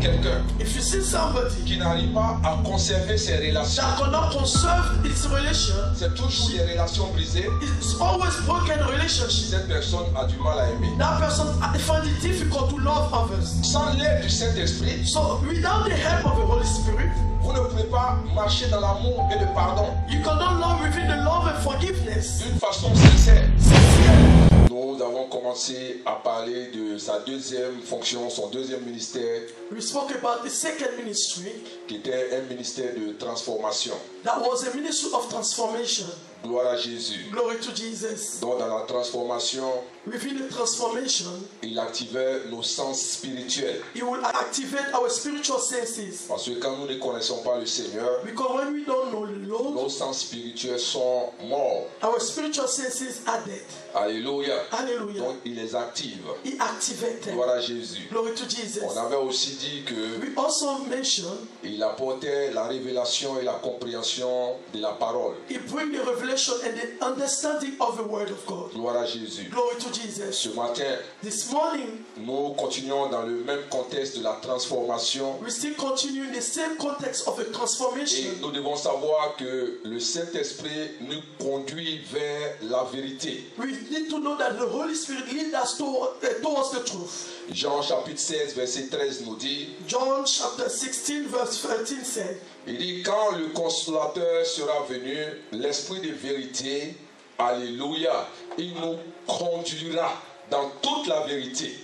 quelqu'un If you see somebody qui n'arrive pas à conserver ses relations, that cannot conserve its relation, c'est toujours des relations brisées, it's always broken relationship. cette personne a du mal à aimer. That person find it difficult to love others. Sans l'aide du Saint-Esprit, So without the help of the Holy Spirit, vous ne pouvez pas marcher dans l'amour et le pardon you cannot love within the love and forgiveness. d'une façon sincère. Sincerely. Nous avons commencé à parler de sa deuxième fonction, son deuxième ministère, We spoke about the second ministry. qui était un ministère de transformation. That was a ministry of transformation. Gloire à Jésus. Glory to Jesus. Donc dans la transformation, Within the transformation, il activait nos sens spirituels. it will activate our spiritual senses. Parce que quand nous ne connaissons pas le Seigneur, Because when we don't know the Lord, nos sens spirituels sont morts. our spiritual senses are dead. Alléluia. Hallelujah. Donc il les active. He activated. Gloire à Jésus. Glory to Jesus. On avait aussi dit que We also mentioned il apportait la révélation et la compréhension de la parole. he bring the revelation and the understanding of the word of God. Gloire à Jésus. Glory to Jesus. Ce matin, This morning, nous continuons dans le même contexte de la transformation. we still continue in the same context of a Et transformation. nous devons savoir que le Saint-Esprit nous conduit vers la vérité. We need to know that the Holy Spirit leads us towards the truth. Jean chapitre 16, verset 13 nous dit, John chapter 16 verse 13 said, il dit, quand le consolateur sera venu, l'Esprit de vérité, alléluia, il nous conduira dans toute la vérité.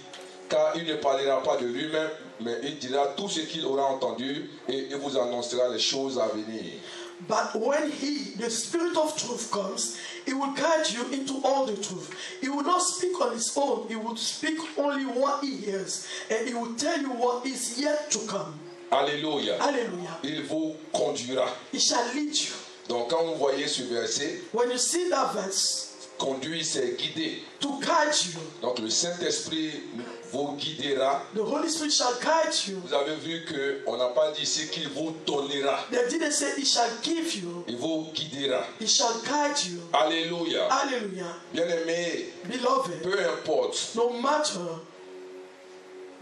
Car il ne parlera pas de lui-même, mais il dira tout ce qu'il aura entendu et il vous annoncera les choses à venir. but when he, the Spirit of truth, comes, he will guide you into all the truth. He will not speak on his own. He will speak only what he hears, and he will tell you what is yet to come. Alléluia. Hallelujah. Il vous conduira. He shall lead you. Donc quand vous voyez ce verset, When you see that verse, conduire c'est guider. to guide you, Donc le Saint-Esprit vous guidera. the Holy Spirit shall guide you. Vous avez vu qu'on n'a pas dit ici qu'il vous donnera. They didn't say he shall give you, Il vous guidera. he shall guide you. Alléluia. Hallelujah. Bien-aimé, Beloved, peu importe, no matter,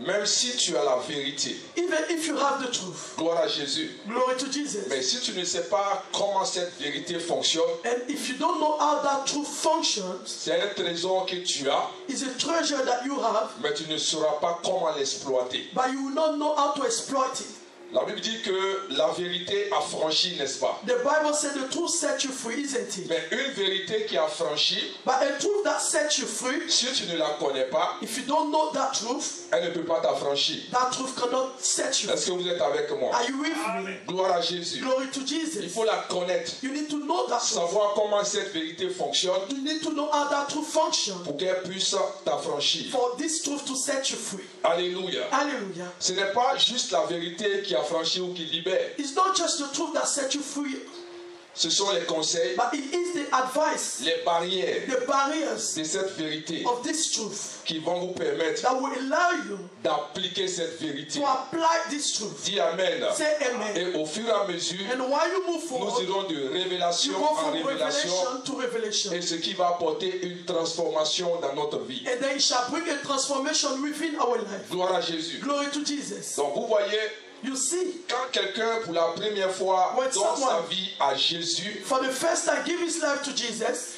même si tu as la vérité, even if you have the truth, gloire à Jésus, glory to Jesus, mais si tu ne sais pas comment cette vérité fonctionne, and if you don't know how that truth functions, c'est un trésor que tu as, it's a treasure that you have, mais tu ne sauras pas comment l'exploiter. but you will not know how to exploit it. La Bible dit que la vérité affranchit, n'est-ce pas? The Bible said the truth set you free, isn't it? Mais une vérité qui affranchit, But a truth that sets you free, si tu ne la connais pas, if you don't know that truth, elle ne peut pas t'affranchir. that truth cannot set you Est-ce free. que vous êtes avec moi? Are you with me? Gloire à Jésus. Glory to Il Jesus. faut la connaître, You need to know that truth. savoir comment cette vérité fonctionne You need to know how that truth functions pour qu'elle puisse t'affranchir. for this truth to set you free. Alléluia. Hallelujah. Ce n'est pas juste la vérité qui affranchit ou qui libère. It's not just the truth that sets you free, Ce sont les conseils, but it is the advice, les barrières the barriers de cette vérité of this truth qui vont vous permettre that will allow you d'appliquer cette vérité. to apply this truth. Dis Amen. Say amen. Et au fur et à mesure, And while you move nous forward, irons de you révélation go en from révélation, revelation to revelation. et ce qui va apporter une transformation dans notre vie. And then it shall bring a transformation within our life. Gloire à Jésus. Glory to Jesus. Donc vous voyez, You see, quand quelqu'un pour la première fois When donne sa someone- vie à Jésus, for the first time, give his life to Jesus,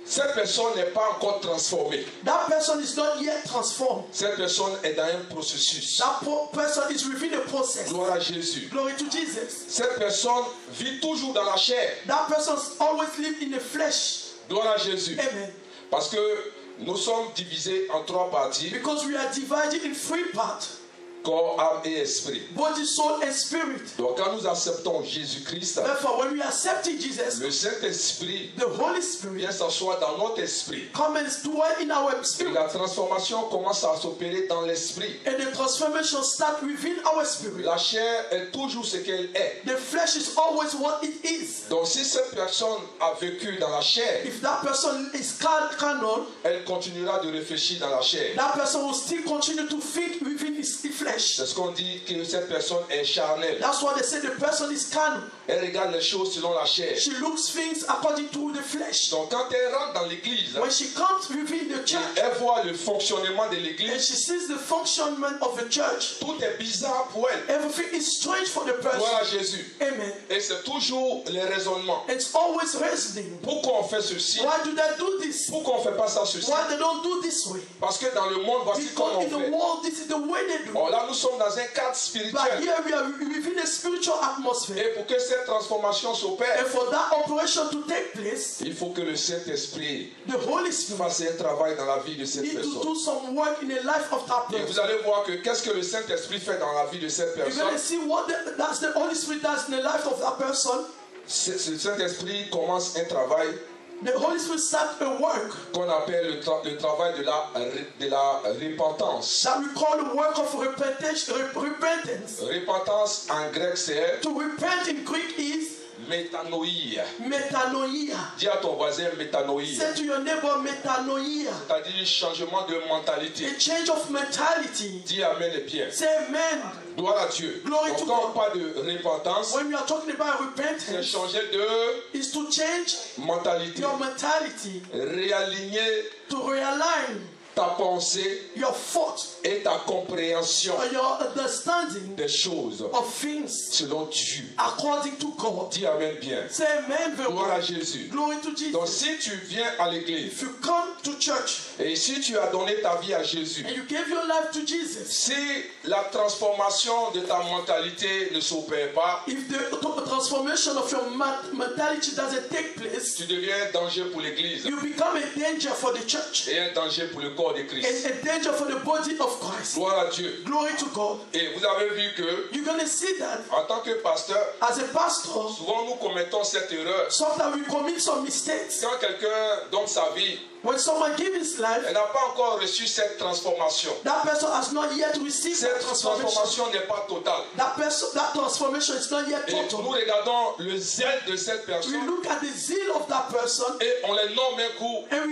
cette personne n'est pas encore transformée. that person is not yet transformed. Cette personne est dans un processus. That person is within a process. Gloire à Jésus. Glory to Jesus. Cette personne vit toujours dans la chair. That person always live in the flesh. Gloire à Jésus. Amen. Parce que nous sommes divisés en trois parties, Because we are divided in three parts: corps, âme et esprit. body, soul, and spirit. Donc quand nous acceptons Jésus-Christ, Therefore, when we accept Jesus, le Saint-Esprit the Holy Spirit vient s'asseoir dans notre esprit. comes and dwell in our Et spirit. la transformation commence à s'opérer dans l'esprit. And the transformation starts within our spirit. La chair est toujours ce qu'elle est. The flesh is always what it is. Donc si cette personne a vécu dans la chair, If that person is carnal, elle continuera de réfléchir dans la chair. that person will still continue to think within his flesh. flesh. C'est ce qu'on dit que cette personne est charnelle. That's why they say the person is carnal. Elle regarde les choses selon la chair. She looks things according to the flesh. Donc quand elle rentre dans l'église, When she comes within the church, elle voit le fonctionnement de and l'église, she sees the functionment of the church, tout est bizarre pour elle. everything is strange for the person. Gloire à Jésus. Amen. Et c'est toujours les raisonnements. It's always reasoning. Pourquoi on fait ceci? Why do they do this? Pourquoi on ne fait pas ça ceci? Why they don't do this way? Parce que dans le monde, voici comment Because on in the fait. world, this is the way they do. Or là, nous sommes dans un cadre But spirituel. here we are within a spiritual atmosphere. Et pour que cette transformation s'opère, And for that operation to take place, il faut que le Saint-Esprit the Holy Spirit fasse un travail dans la vie de cette need to personne. do some work in the life of that Et vous person. allez voir que qu'est-ce que le Saint-Esprit fait dans la vie de cette You're personne. going to see what that's the Holy Spirit does in the life of that person. Ce Saint-Esprit commence un travail The Holy Spirit starts a work qu'on appelle le travail de la repentance. that we call the work of repentance. Repentance en grec c'est To repent in Greek is métanoïa. metanoia. Dis à ton voisin métanoïa. Say to your neighbor metanoia. C'est-à-dire changement de mentalité. A change of mentality. Dis amen et bien. Say amen. Gloire à Dieu. Glory Donc to quand God. on parle de repentance, When we are talking about c'est repentance, changer de is to change mentalité. your mentality, Réaligner to realign ta pensée your thought et ta compréhension or your understanding des choses of things selon Dieu. according to God. Dis amen bien. Say amen. Very Gloire à well. Jésus. Glory to Donc Jesus. si tu viens à l'église If you come to church et si tu as donné ta vie à Jésus, and you gave your life to Jesus, si la transformation de ta mentalité ne s'opère pas, if the transformation of your mentality doesn't take place, tu deviens un danger pour l'église you become a danger for the church et un danger pour le corps de and Christ. a danger for the body of Christ. Gloire à Dieu. Glory to God. Et vous avez vu que You're going to see that en tant que pasteur, as a pastor, souvent nous commettons cette erreur. sometimes we commit some mistakes. Quand quelqu'un donne sa vie, When someone gives his life, elle n'a pas encore reçu cette transformation. that person has not yet received that Cette transformation. transformation n'est pas totale. That transformation is not yet Et nous total. regardons le zèle de cette We personne look at the zeal of that person et on les nomme un coup and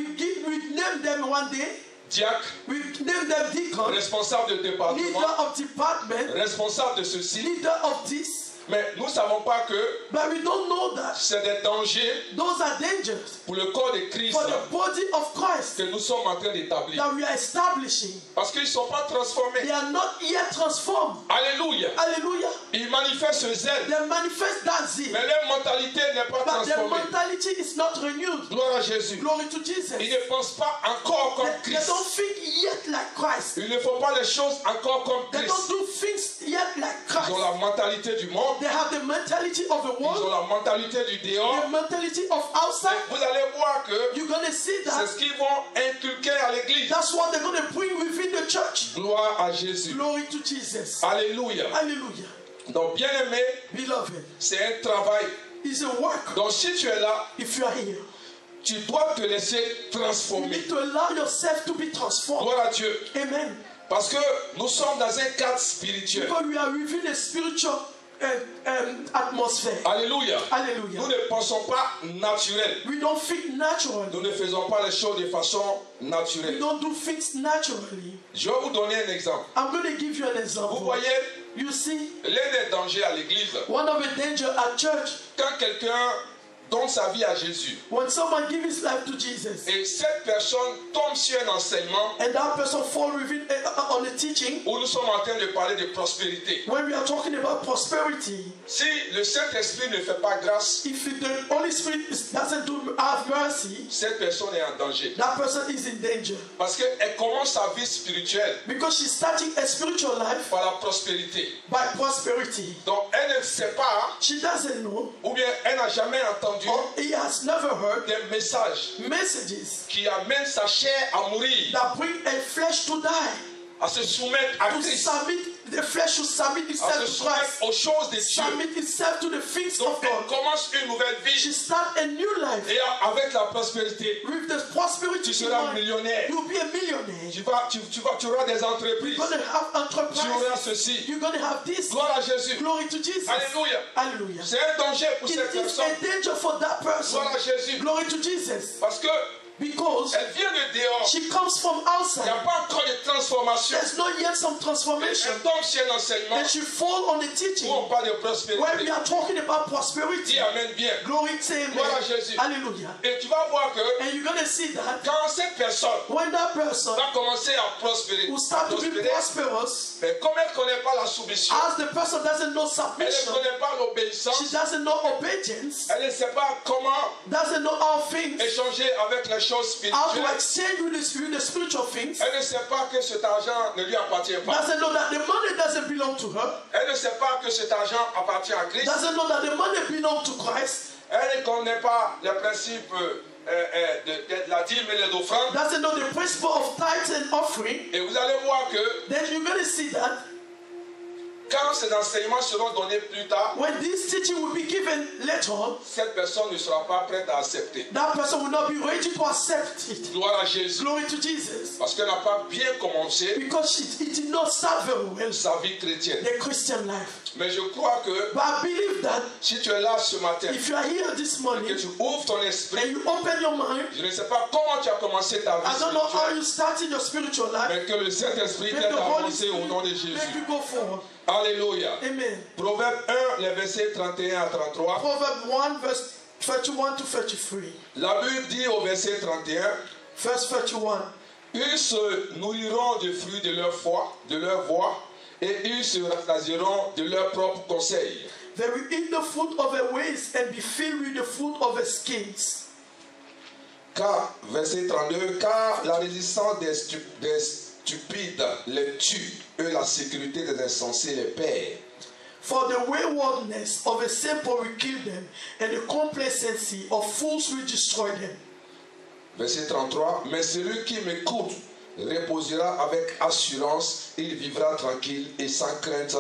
we name them one day. diacre, We name them deacon, responsable de leader département, of department, responsable de ceci. leader of this. Mais nous ne savons pas que But we don't know that. c'est des dangers Those are dangers pour le corps de Christ for the body of Christ que nous sommes en train d'établir. that we are establishing. Parce qu'ils ne sont pas transformés. They are not yet transformed. Alléluia. Hallelujah. Ils manifestent ce zèle. They manifest that zeal. Mais leur mentalité n'est pas But their transformée. mentality is not renewed. Gloire à Jésus. Glory to Jesus. Ils ne pensent pas encore comme They Christ. don't think yet like Christ. Ils ne font pas les choses encore comme They Christ. don't do things yet like Ils Christ. ont la mentalité du monde. They have the mentality of the Ils ont world, la mentalité du dehors. the mentality of outside. Vous allez voir que You're going to see c'est that. ce qu'ils vont inculquer à l'église. That's what they're going to bring within the church. Gloire à Jésus. Glory to Jesus. Alléluia. Hallelujah. Donc, bien aimé, Beloved, c'est un travail. it's a work. Donc, si tu es là, If you are here, tu dois te laisser you transformer. need to allow yourself to be transformed. Gloire à Dieu. Amen. Parce que nous sommes dans un cadre spirituel. Because we are within a spiritual atmosphere. Alléluia. Nous Hallelujah. ne pensons pas naturel. We don't think naturally. Nous ne faisons pas les choses de façon We naturelle. don't do things naturally. Je vais vous donner un exemple. I'm going to give you an Vous example. voyez, You see, l'un des dangers à l'église, one of the danger at church, quand quelqu'un donne sa vie à Jésus when someone gives his life to Jesus, et cette personne tombe sur un enseignement and that person fall within on a teaching, où nous sommes en train de parler de prospérité. when we are talking about prosperity, Si le Saint-Esprit ne fait pas grâce, if the Holy Spirit doesn't have mercy, cette personne est en danger. that person is in danger. Parce qu'elle commence sa vie spirituelle Because she's starting a spiritual life par la prospérité. by prosperity. Donc elle ne sait pas, She doesn't know, ou bien elle n'a jamais entendu or he has never heard des messages messages qui amènent sa chair à mourir, that bring a flesh to die. à se soumettre à To Christ, submit, the flesh should submit à itself se to soumettre Christ. aux choses de Dieu. Submit itself to the things Donc of elle God. commence une nouvelle She vie start a new life. et avec la prospérité, With the prosperity tu in seras mind, millionnaire. you'll be a millionaire. Tu auras des entreprises, You're going to have tu auras enterprise. ceci. You're going to have this. Gloire à Jésus. Glory to Jesus. Alléluia. Hallelujah. C'est un danger pour It cette is personne. a danger for that person. Gloire à Jésus. Glory to Jesus. Parce que Because Elle vient de dehors. she comes from Il n'y a outside. pas encore de transformation. There's not yet some transformation. Elle tombe sur un enseignement And she fall on the où teaching on parle de where we prospérité. are talking about prosperity. Dis Amen bien. Glory to Him. Gloire à Jésus. Hallelujah. Et tu vas voir que And you're going to see that quand cette personne when that person va commencer à prospérer, will start to be prospérer, prosperous, mais comme elle ne connaît pas la soumission, as the person doesn't know elle ne submission, connaît pas she l'obéissance, doesn't know obedience, elle ne sait pas comment doesn't know all things, échanger avec les choses how to spirituelles, exchange with the spiritual things, elle ne sait pas que cet argent ne lui appartient pas. doesn't know that the money doesn't belong to her, Elle ne sait pas que cet argent appartient à Christ. doesn't know that the money belongs to Christ, Elle ne connaît pas le principe de la dîme et de l'offrande. doesn't know the principle of tithes and offering. Et vous allez voir que Then you're going to see that quand ces enseignements seront donnés plus tard, when this teaching will be given later on, cette personne ne sera pas prête à accepter. that person will not be ready to accept it. Gloire à Jésus. Glory to Jesus. Parce qu'elle n'a pas bien commencé Because it did not start very well, sa vie chrétienne. the Christian life. Mais je crois que But I believe that si tu es là ce matin, if you are here this que morning tu ouvres ton esprit, and you open your mind, je ne sais pas comment tu as commencé ta vie I don't know how spirituelle, you started your spiritual life, mais que le Saint-Esprit may t'aide the à Holy avancer au nom de Spirit make Jésus. you go forward. Alléluia. Amen. Proverbe 1, les versets 31 à 33. Proverbs 1 verse 31 to 33. La Bible dit au verset 31, Verse 31. ils se nourriront du fruit de leur foi, de leur voix, et ils se rassasieront de leurs propres conseils. They will eat the fruit of their ways and be filled with the fruit of their skins. Car, verset 32, car la résistance des stupides les tue, et la sécurité des insensés les perd. For the waywardness of a simple will kill them, and the complacency of fools will destroy them. Verset 33, mais celui qui m'écoute reposera avec assurance, il vivra tranquille et sans crainte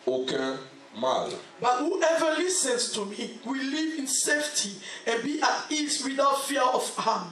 aucun mal. But whoever listens to me will live in safety and be at ease without fear of harm.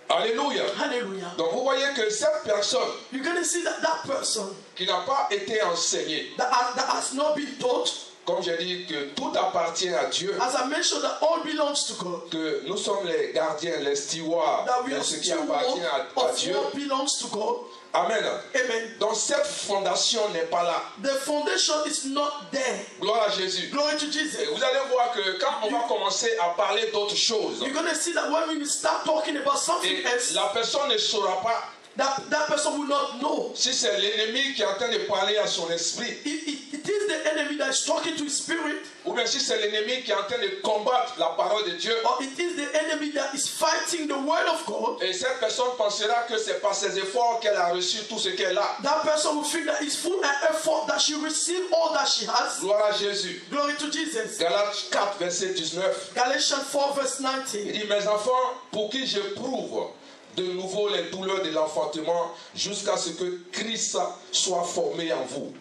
Alléluia. Hallelujah. Donc vous voyez que cette personne You're going to see that that person qui n'a pas été enseignée, that has not been taught, comme j'ai dit que tout appartient à Dieu, as I mentioned, that all belongs to God. que nous sommes les gardiens, les stewards That we de are ce qui still appartient à of Dieu. what belongs to God. Amen. Amen. Donc cette fondation n'est pas là. The foundation is not there. Gloire à Jésus. Glory to Et Jesus. vous allez voir que quand on va commencer à parler d'autres choses, You're going to see that when we start talking about something et else, la personne ne saura pas that person will not know. si c'est l'ennemi qui est en train de parler à son esprit, It is the enemy that is talking to his spirit, ou bien si c'est l'ennemi qui est en train de combattre la parole de Dieu. or it is the enemy that is fighting the word of God. Et cette personne pensera que c'est par ses efforts qu'elle a reçu tout ce qu'elle a. That person will think that it's full and effort that she received all that she has. Gloire à Jésus. Glory to Jesus. Galates 4, verset 19. Galatians 4 verse Il 19. dit, mes enfants, pour qui j'éprouve de nouveau les douleurs de l'enfantement jusqu'à ce que Christ soit formé en vous.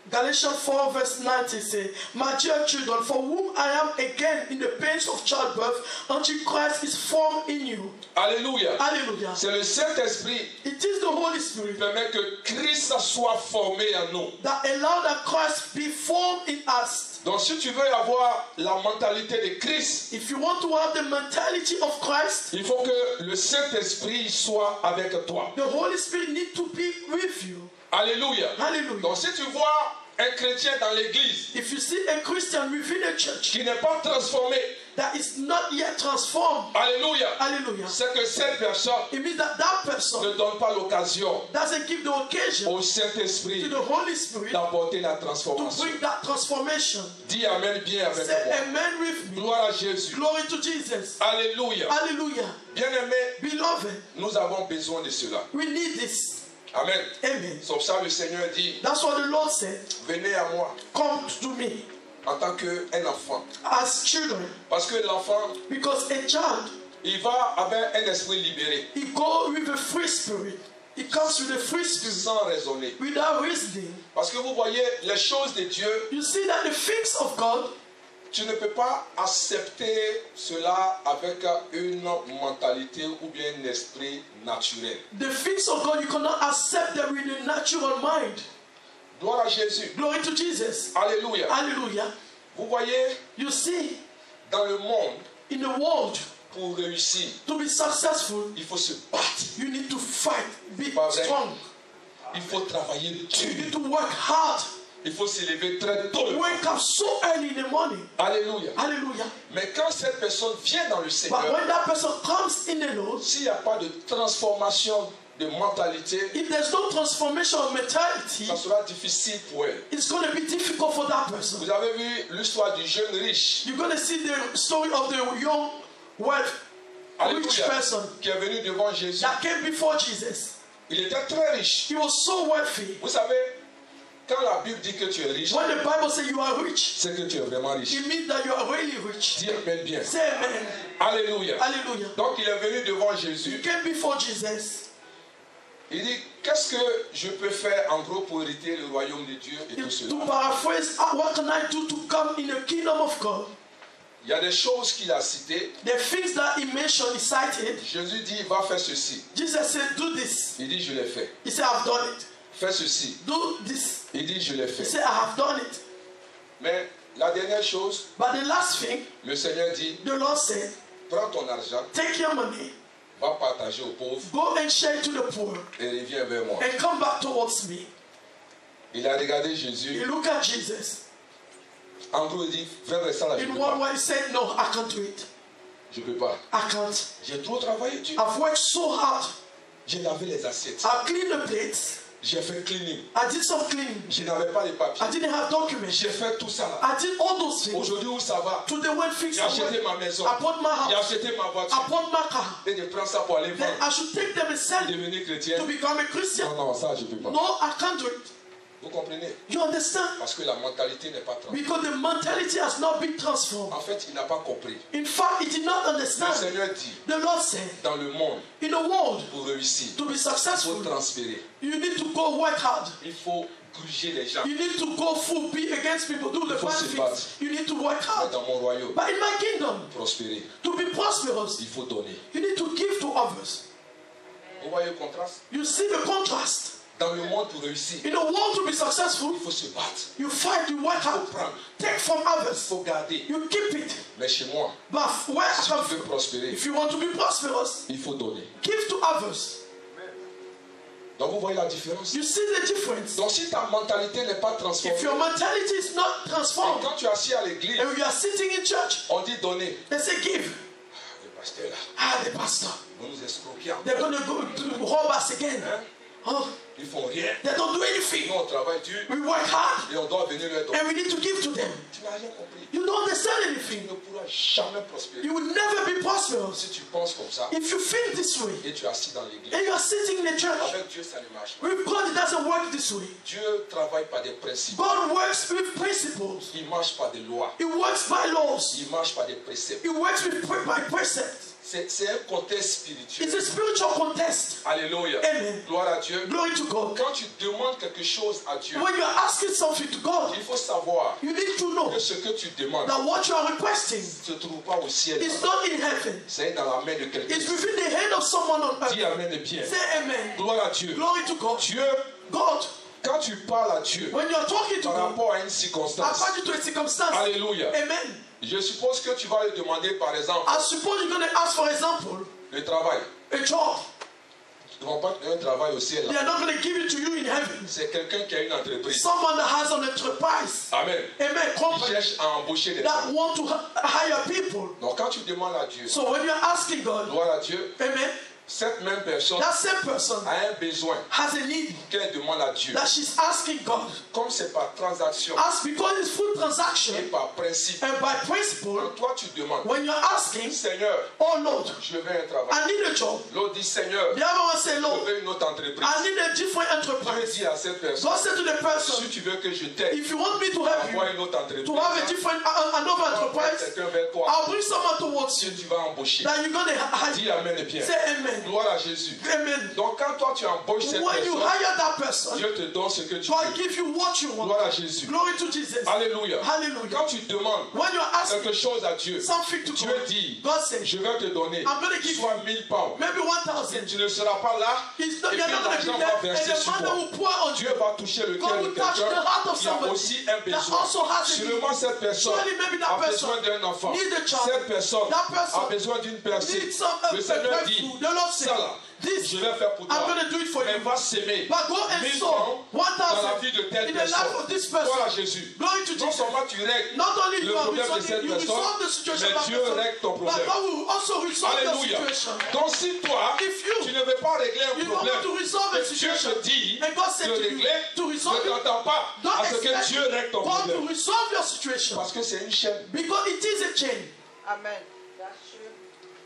Galatians 4 verse 19 says, my dear children, for whom I am again in the pains of childbirth, until Christ is formed in you. Alléluia. Hallelujah. C'est le Saint-Esprit It is the Holy qui Spirit permet que Christ soit formé en nous. that allow that Christ be formed in us. Donc si tu veux avoir la mentalité de Christ, If you want to have the mentality of Christ, il faut que le Saint-Esprit soit avec toi. the Holy Spirit need to be with you. Alléluia. Hallelujah. Donc si tu vois un chrétien dans l'église If you see a Christian within a church qui n'est pas transformé, that is not yet transformed, alléluia, hallelujah, c'est que cette personne it means that that ne person donne pas l'occasion doesn't give the occasion au Saint-Esprit to the Holy Spirit d'apporter la to transformation. bring that transformation. Dis Amen bien avec Say moi. amen with me. Gloire à Jésus. Glory to Jesus. Alléluia. Hallelujah. Bien-aimés, Beloved, nous avons besoin de cela. we need this. Amen. Amen. C'est pour ça que le Seigneur dit, That's what the Lord said. venez à moi Come to me en tant qu'un enfant. as children. Parce que l'enfant, Because a child, il va avec un esprit libéré, he goes with a free spirit. He comes with a free spirit sans raisonner. without reasoning. Parce que vous voyez, les choses de Dieu, You see that the things of God, tu ne peux pas accepter cela avec une mentalité ou bien un esprit naturel. the things of God, you cannot accept them with a natural mind. Gloire à Jésus. Glory to Jesus. Alléluia. Hallelujah. Vous voyez, You see, dans le monde, in the world, pour réussir, To be successful, il faut se battre. you need to fight, be Pas vrai. strong. Il faut travailler You dur. need to work hard. Il faut se lever très tôt. Wake up so early in the morning. Alléluia. Hallelujah. Mais quand cette personne vient dans le But Seigneur, when that person comes in the Lord, s'il n'y a pas de transformation de mentalité, if there's no transformation of mentality, ça sera difficile pour elle. it's going to be difficult for that person. Vous avez vu l'histoire du jeune riche, You're going to see the story of the young wife, rich Alléluia, person qui est venu devant Jésus. that came before Jesus. Il était très riche. He was so wealthy. Vous savez, quand la Bible dit que tu es riche, When the Bible says you are rich, c'est que tu es vraiment riche. it means that you are really rich. Dis amen bien. Say amen. Alléluia. Hallelujah. Donc il est venu devant He Jésus. came before Jesus. Il dit, qu'est-ce que je peux faire en gros pour hériter le royaume de Dieu et tout To cela. paraphrase, what can I do to come in the kingdom of God? Il y a des choses qu'il a citées. The things that he mentioned, he cited. Jésus dit, va faire ceci. Jesus said, do this. Il dit, je l'ai fait. He said, I've done it. Fais ceci. Do this. Il dit, je l'ai He fait. said, I have done it. Mais la dernière chose, But the last thing, le Seigneur dit, the Lord said, prends ton argent, take your money, va partager aux pauvres go and share it to the poor, et reviens vers moi. and come back towards me. Il a regardé He Jésus. looked at Jesus. En gros, il dit, frère et sœur, je ne In peux one pas. way, he said, no, I can't do it. Je ne peux pas. I can't. J'ai trop travaillé dur. I've worked so hard. J'ai lavé les assiettes. I cleaned the plates. J'ai fait cleaning. I did some cleaning. Je n'avais pas les papiers. I didn't have documents. J'ai fait tout ça là. I did all those things. Aujourd'hui où ça va, Today when things j'ai are acheté working, ma maison. I bought my J'ai house. acheté ma I voiture. bought my car. Et de prendre ça pour aller Then vendre. I should take them and sell it Devenir chrétien. to become a Christian. Non, non, ça je ne peux pas. No, I can't do it. Vous comprenez? You understand? Parce que la mentalité n'est pas transformée. Because the mentality has not been transformed. En fait, il n'a pas compris. In fact, he did not Le understand. Seigneur dit, The Lord said, dans le monde, in the world, pour réussir, to be il faut successful, transférer. you need to go work hard. Il faut gruger les gens. You need to go full, be against people, do the faut bad se things. battre. You need to work Mais hard. dans mon royaume, But in my kingdom, prospérer, to be prosperous, il faut donner. you need to give to others. Vous voyez le contraste? You see the contrast. Dans le monde, pour réussir, In the world, to be successful, il faut se battre. you fight, you work hard, take from Il others, faut garder. you keep it. Mais chez moi, But where I si come tu veux from, prospérer, if you want to be prosperous, il faut donner. give to others. Donc vous voyez la différence? You see the difference. Donc si ta mentalité n'est pas transformée, If your mentality is not et transformed, quand tu es assis à l'église, and you are sitting in church, on dit donner. they say give. Le pasteur là, Ah, the pastor. ils vont nous escroquer. They're going to go to rob us again. Hein? Oh, Ils font rien. they don't do anything. Nous on travaille dur We work hard, et on doit venir leur donner. and we need to give to them. Tu n'as rien compris. You don't understand Tu anything. ne pourras jamais prospérer. You will never be prosperous. Si tu penses comme ça If you think this way, et tu es assis dans l'église, and you are sitting in the church, avec Dieu ça ne marche pas. with God it doesn't work this way. Dieu travaille par des principes. God works with principles. Il marche par des lois. It works by laws. Il marche par des préceptes. It works by precepts. C'est un contexte spirituel. It's a spiritual contest. Alléluia. Amen. Gloire à Dieu. Glory to God. Quand tu demandes quelque chose à Dieu, When you are asking something to God, il faut savoir you need to know que ce que tu demandes that what you are requesting ne se trouve pas au ciel. is not in heaven. C'est dans la main de quelqu'un. It's within the hand of someone on Dis earth. amen et bien. Say amen. Gloire à Dieu. Glory to God. Dieu, God, quand tu parles à Dieu when you are talking to par God, rapport à une circonstance, according to a circumstance, alléluia. amen. Je suppose que tu vas lui demander par exemple I suppose you're going to ask, for example, le travail. a job. Ils ne vont pas te donner un travail au ciel. They are not going to give it to you in heaven. C'est quelqu'un qui a une entreprise. Someone that has an enterprise, Amen. amen, Il company cherche à embaucher des that gens. want to hire people. Donc quand tu demandes à Dieu, So when you're asking God, gloire à Dieu, amen, cette même personne that same person a un besoin has a need qu'elle demande à Dieu. that she's asking God. Comme c'est par transaction Ask because it's full et transaction par principe, and by principle. quand toi tu demandes, When you're asking, Seigneur, oh Lord, je veux un travail. I need a job. L'autre dit, Seigneur, The other one say, je Lord, veux une autre entreprise. I need a different Je enterprise. vais dire à cette personne, God said to the si person, tu veux que je t'aide, if you want me to help envoie you une autre entreprise. to have a different another enterprise, Quelqu'un vers toi, I'll bring someone towards que you tu vas embaucher. that you're gonna hire. Dis Amen et bien. Say amen. Gloire à Jésus. Amen. Donc quand toi tu embauches cette When you personne, hire that person, Dieu te donne ce que tu God veux. give you what you want. Gloire à Jésus. Glory to Jesus. Alléluia. Hallelujah. Quand tu demandes When you're asking quelque chose à Dieu, something to Dieu God, dit, God says, je vais te donner I'm going to give soit 1000 pounds. maybe 1,000. Tu ne seras pas là He's et not, puis you're not going to l'argent be va there, and verser the sur man toi. will pour on Dieu you. va toucher le God cœur de will touch the quelqu'un heart of qui a somebody aussi un that besoin. also has a need. Sûrement cette personne Surely maybe that a person besoin d'un enfant. needs a child. Cette personne That person a besoin d'une percée. Need some Le Seigneur dit, breakthrough. The Lord said, ça là, this je vais faire pour toi. I'm going to do it for Mais you. va s'aimer. But go and 1000 sow francs dans la 1,000 vie de telle in the life personne. of this Gloire à person. Jésus. Glory to Non Jesus. seulement tu règles Not only le you are problème de cette resolving, you personne, resolve the situation of mais that Dieu person, règle ton but problème. God will also resolve your Alléluia. situation. Donc si toi, If you, tu ne veux pas régler un you don't problème, want to resolve a que Dieu situation, te dit and God said de to you, régler, to resolve ne it, t'attends pas don't à ce que expect Dieu règle ton God to problème. resolve your situation. Parce que c'est une chaîne. Because it is a chain. Amen. That's true.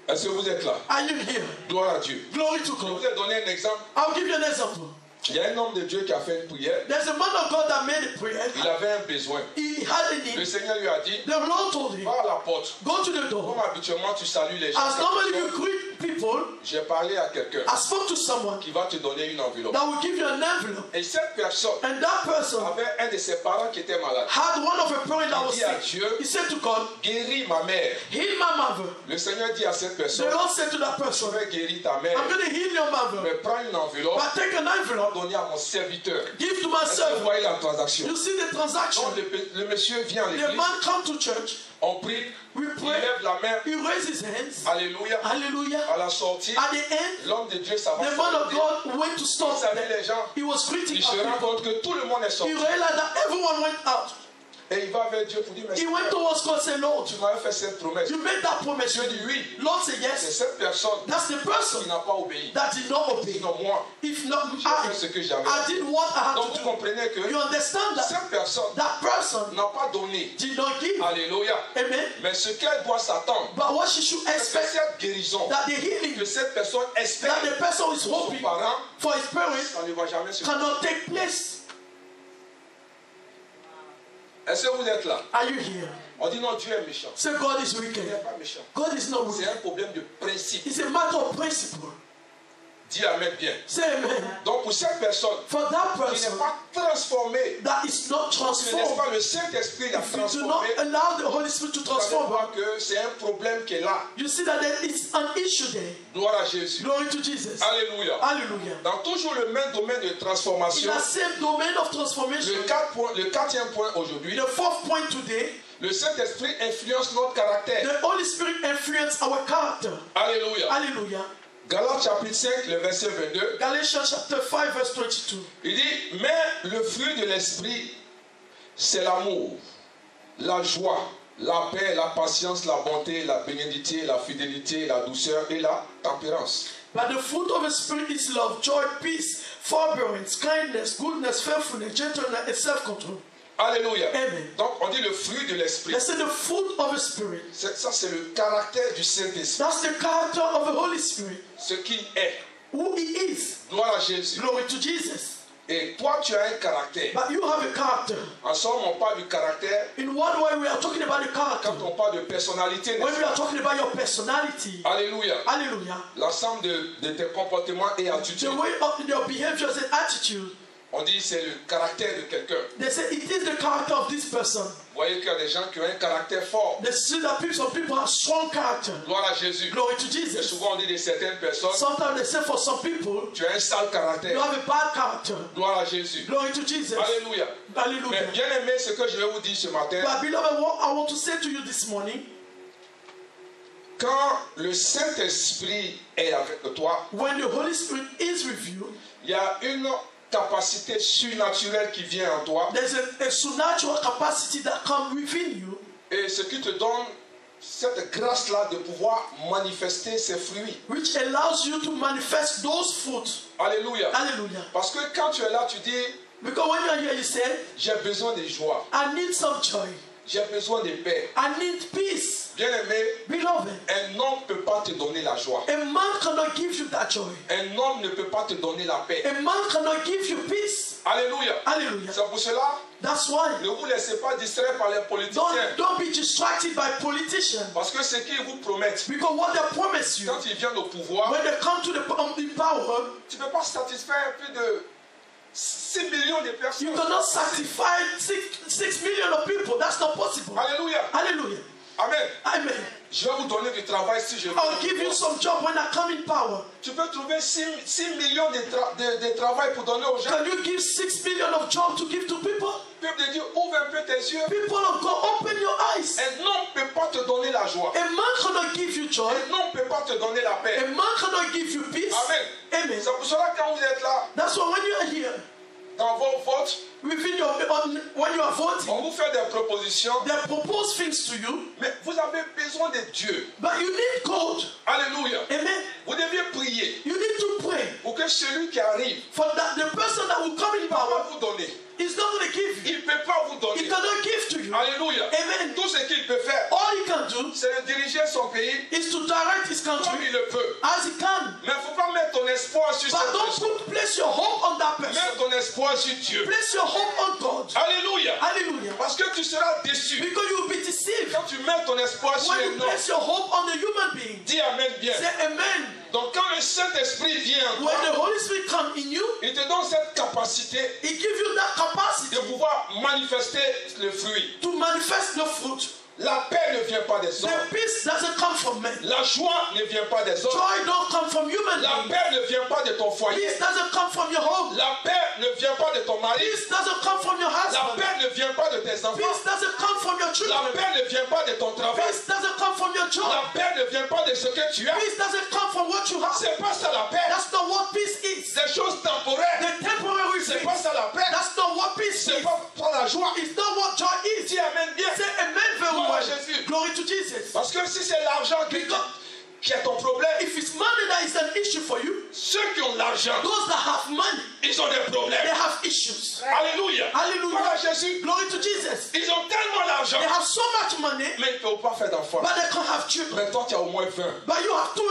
Est-ce que vous êtes là? Are you here? Gloire à Dieu. Glory to Je God. vous ai donné un exemple. I'll give you an example. Il y a un homme de Dieu qui a fait une prière. There's a man of God that made a prayer. Il avait un besoin. He had a Le need. Seigneur lui a dit, The Lord told him, va à la porte. go to the Comme door. habituellement tu salues les gens. As normally you greet people, J'ai parlé à quelqu'un I spoke to someone qui va te donner une enveloppe. that will give you an envelope. Et cette personne And that person avait un de ses parents qui était malade. had one of a parents that Il was dit à sick. Dieu, He said to God, guéris ma mère. heal my mother. Le Seigneur dit à cette personne, The Lord said to that je person, vais guérir ta mère. I'm going to heal your mother. Mais prends une enveloppe, But take an envelope, donner à mon serviteur. give to my Est-ce que vous servant. voyez la transaction? You see the transaction. Donc le monsieur vient à The l'église, man come to church. on prie, We il pray. lève la main, He raised his hands. alléluia. Hallelujah. À la sortie, At the end, l'homme de Dieu s'avance. the man of God went to Vous stop savez, them. les gens, He was greeting il se rend people. compte que tout le monde est He sorti. realized that everyone went out. Et il va vers Dieu pour dire, mais He went towards God and said, Lord, tu m'avais fait cette promesse. you made that promise. Dieu dit oui. Lord said C'est yes. cette personne That's the qui person n'a pas obéi. that did not obey. Sinon moi, If not j'ai fait ce I, que j'avais. I did what I Donc had vous to comprenez que do. You understand that cette personne that person n'a pas donné. did not give. Alléluia. Amen. Mais ce qu'elle doit s'attendre, But what she should c'est que expect, cette guérison that the healing que cette personne espère that the person is pour son hoping parent, for his parents ça ne va jamais se faire. cannot take place. Est-ce que vous êtes là? Are you here? On dit non, Dieu est méchant. Say God is Il n'est wicked. pas méchant. God is not C'est wicked. un problème de principe. It's a matter of principle. Dis Amen bien. Say amen. Donc pour cette personne For that qui n'est person pas transformée, that is not ce n'est transformed, pas le Saint-Esprit qui a if you do transformé, not allow the Holy Spirit to vous allez transform, voir que c'est un problème qui est là. you see that there is an issue there. Gloire à Jésus. Glory to Jesus. Alléluia. Hallelujah. Dans toujours le même domaine de In transformation, the same domain of transformation, le quatrième point aujourd'hui, the fourth point today, le Saint-Esprit influence notre caractère. the Holy Spirit influences our character. Alléluia. Hallelujah. Galates chapitre 5, le verset 22, Galatians chapter 5 verse 22. il dit, mais le fruit de l'Esprit, c'est l'amour, la joie, la paix, la patience, la bonté, la bénédiction, la fidélité, la douceur et la tempérance. But the fruit of the Spirit is love, joy, peace, forbearance, kindness, goodness, faithfulness, gentleness, and self-control. Alléluia. Amen. Donc on dit le fruit de l'Esprit. They say the fruit of the Spirit. Ça c'est le caractère du Saint-Esprit. That's the character of the Holy Spirit. Ce qu'il est. Who He is. Gloire à Jésus. Glory to Jesus. Et toi tu as un caractère. But you have a character. En somme on parle du caractère In one way, we are talking about the character. quand on parle de personnalité. When we are talking about your personality. Alléluia. Hallelujah. L'ensemble de tes comportements et The attitudes. way of your behaviors and attitude. On dit c'est le caractère de quelqu'un. They say it is the character of this person. Vous voyez qu'il y a des gens qui ont un caractère fort. They see that some people have strong character. Gloire à Jésus. Glory to Et Jesus. souvent on dit de certaines personnes, Sometimes they say for some people, tu as un sale you caractère. have a bad character. Gloire à Jésus. Glory to Jesus. Alléluia. Mais Hallelujah. bien aimé, ce que je vais vous dire ce matin, But beloved, what I want to say to you this morning, quand le Saint-Esprit est avec toi, when the Holy Spirit is with you, il y a une capacité surnaturelle qui vient en toi. there's a supernatural capacity that comes within you, Et ce qui te donne cette grâce-là de pouvoir manifester ses fruits. which allows you to manifest those fruits. Alléluia. Hallelujah. Parce que quand tu es là, tu dis, Because when you are here, you say, j'ai besoin de joie, I need some joy. j'ai besoin de paix. I need peace. Bien aimé, Beloved, un homme ne peut pas te donner la joie. a man cannot give you that joy. Un homme ne peut pas te donner la paix. A man cannot give you peace. Alléluia. Hallelujah. C'est pour cela, That's why. ne vous laissez pas distraire par les politiciens. Don't be distracted by politicians. Parce que ce qu'ils vous promettent, Because what they promise you, quand ils viennent au pouvoir, when they come to the power, tu ne peux pas satisfaire plus de millions de You personnes. cannot satisfy 6 million of people. That's not possible. Alléluia. Hallelujah. Amen. Amen. Je vais vous donner du travail si je veux. I'll give you some job when I come in power. Tu peux trouver 6 millions de travail pour donner aux gens. Can you give 6 million of job to give to people? Peuple de Dieu, ouvre un peu tes yeux. People of God, open your eyes. Un homme ne peut pas te donner la joie. A man cannot give you joy. Un homme ne peut pas te donner la paix. A man cannot give you peace. Amen. Amen. C'est pour cela que quand vous êtes là, That's why when you are here, dans vos votes, within your, when you are voting, on vous fait des propositions, they propose things to you, mais vous avez besoin de Dieu. but you need God. Alléluia. Amen. Vous deviez prier You need to pray pour que celui qui arrive for that the person that will come in ne va power pas vous donner. is not going to give you. Il ne peut pas vous He donner. cannot give to you. Alléluia. Amen. Tout ce qu'il peut faire, All he can do c'est de diriger son pays is to direct his comme country il le peut. as he can. Mais il ne faut pas mettre ton espoir sur But cette don't personne. place your hope on that person. Mets ton espoir sur Dieu. Place your hope on God. Alléluia. Hallelujah. Parce que tu seras déçu. Because you will be deceived Quand tu mets ton espoir sur when un you homme, place your hope on a human being. dis Amen bien. Say amen. Donc quand le Saint-Esprit vient en When toi, the Holy Spirit comes in you, il te donne cette capacité He gives you that capacity de pouvoir manifester le fruit. to manifest the fruit. La paix ne vient pas des The hommes. peace doesn't come from men. La joie ne vient pas des hommes. Joy don't come from human La beings. paix ne vient pas de ton foyer. Peace doesn't come from your home. La paix ne vient pas de ton mari. Peace doesn't come from your La husband. paix ne vient pas de tes enfants. Peace doesn't come from your La children. paix ne vient pas de ton travail. Peace doesn't come from your job. La paix ne vient pas de ce que tu as. Peace doesn't come from what you have. C'est pas ça la paix. That's not what peace is. Des choses temporaires. The temporary C'est things. pas ça la paix. That's not what peace C'est is. pas la joie. It's not what joy is. Dis Amen bien. Say amen very Gloire à well. Jésus. Glory to Jesus. Parce que si c'est l'argent qui est ton problème, If it's money that is an issue for you, ceux qui ont l'argent, those that have money, ils ont des they problèmes. have issues. Alléluia. Hallelujah. Gloire à Jésus. Glory to Jesus. Ils ont tellement d'argent, They have so much money, mais ils ne peuvent pas faire d'enfants. but they can't have children. Mais toi, tu as au moins 20. But you have 20.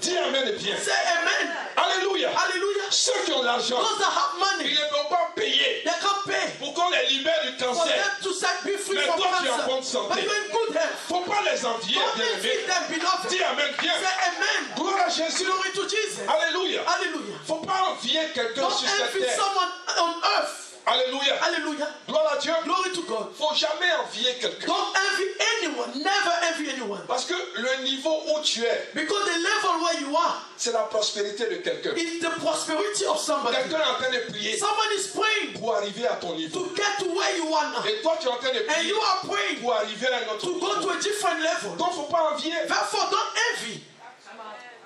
Dis Amen et bien. Say amen. Alléluia. Hallelujah. Ceux qui ont l'argent, Those that have ils money, ne peuvent pas payer they can't pay pour qu'on les libère du for cancer. them to set be free Mais from toi, tu es en cancer. bonne santé. But you're in good health. Il ne faut pas les envier, Don't bien envy aimé. them, beloved. Dis Amen bien. Say amen. Gloire à Jésus. Glory to Jesus. Alléluia. Hallelujah. Il ne faut pas envier quelqu'un Don't sur cette envy terre. someone on earth. Alléluia. Hallelujah. Gloire à Dieu. Glory to God. Il ne faut jamais envier quelqu'un. Don't envy anyone. Never envy anyone. Parce que le niveau où tu es, Because the level where you are c'est la prospérité de quelqu'un. is the prosperity of somebody. Quelqu'un est en train de prier Someone is praying pour arriver à ton niveau. to get to where you are now. Et toi, tu es en train de And prier you are praying pour arriver à un autre to go niveau. to a different level. Donc, il ne faut pas envier. Therefore, don't envy.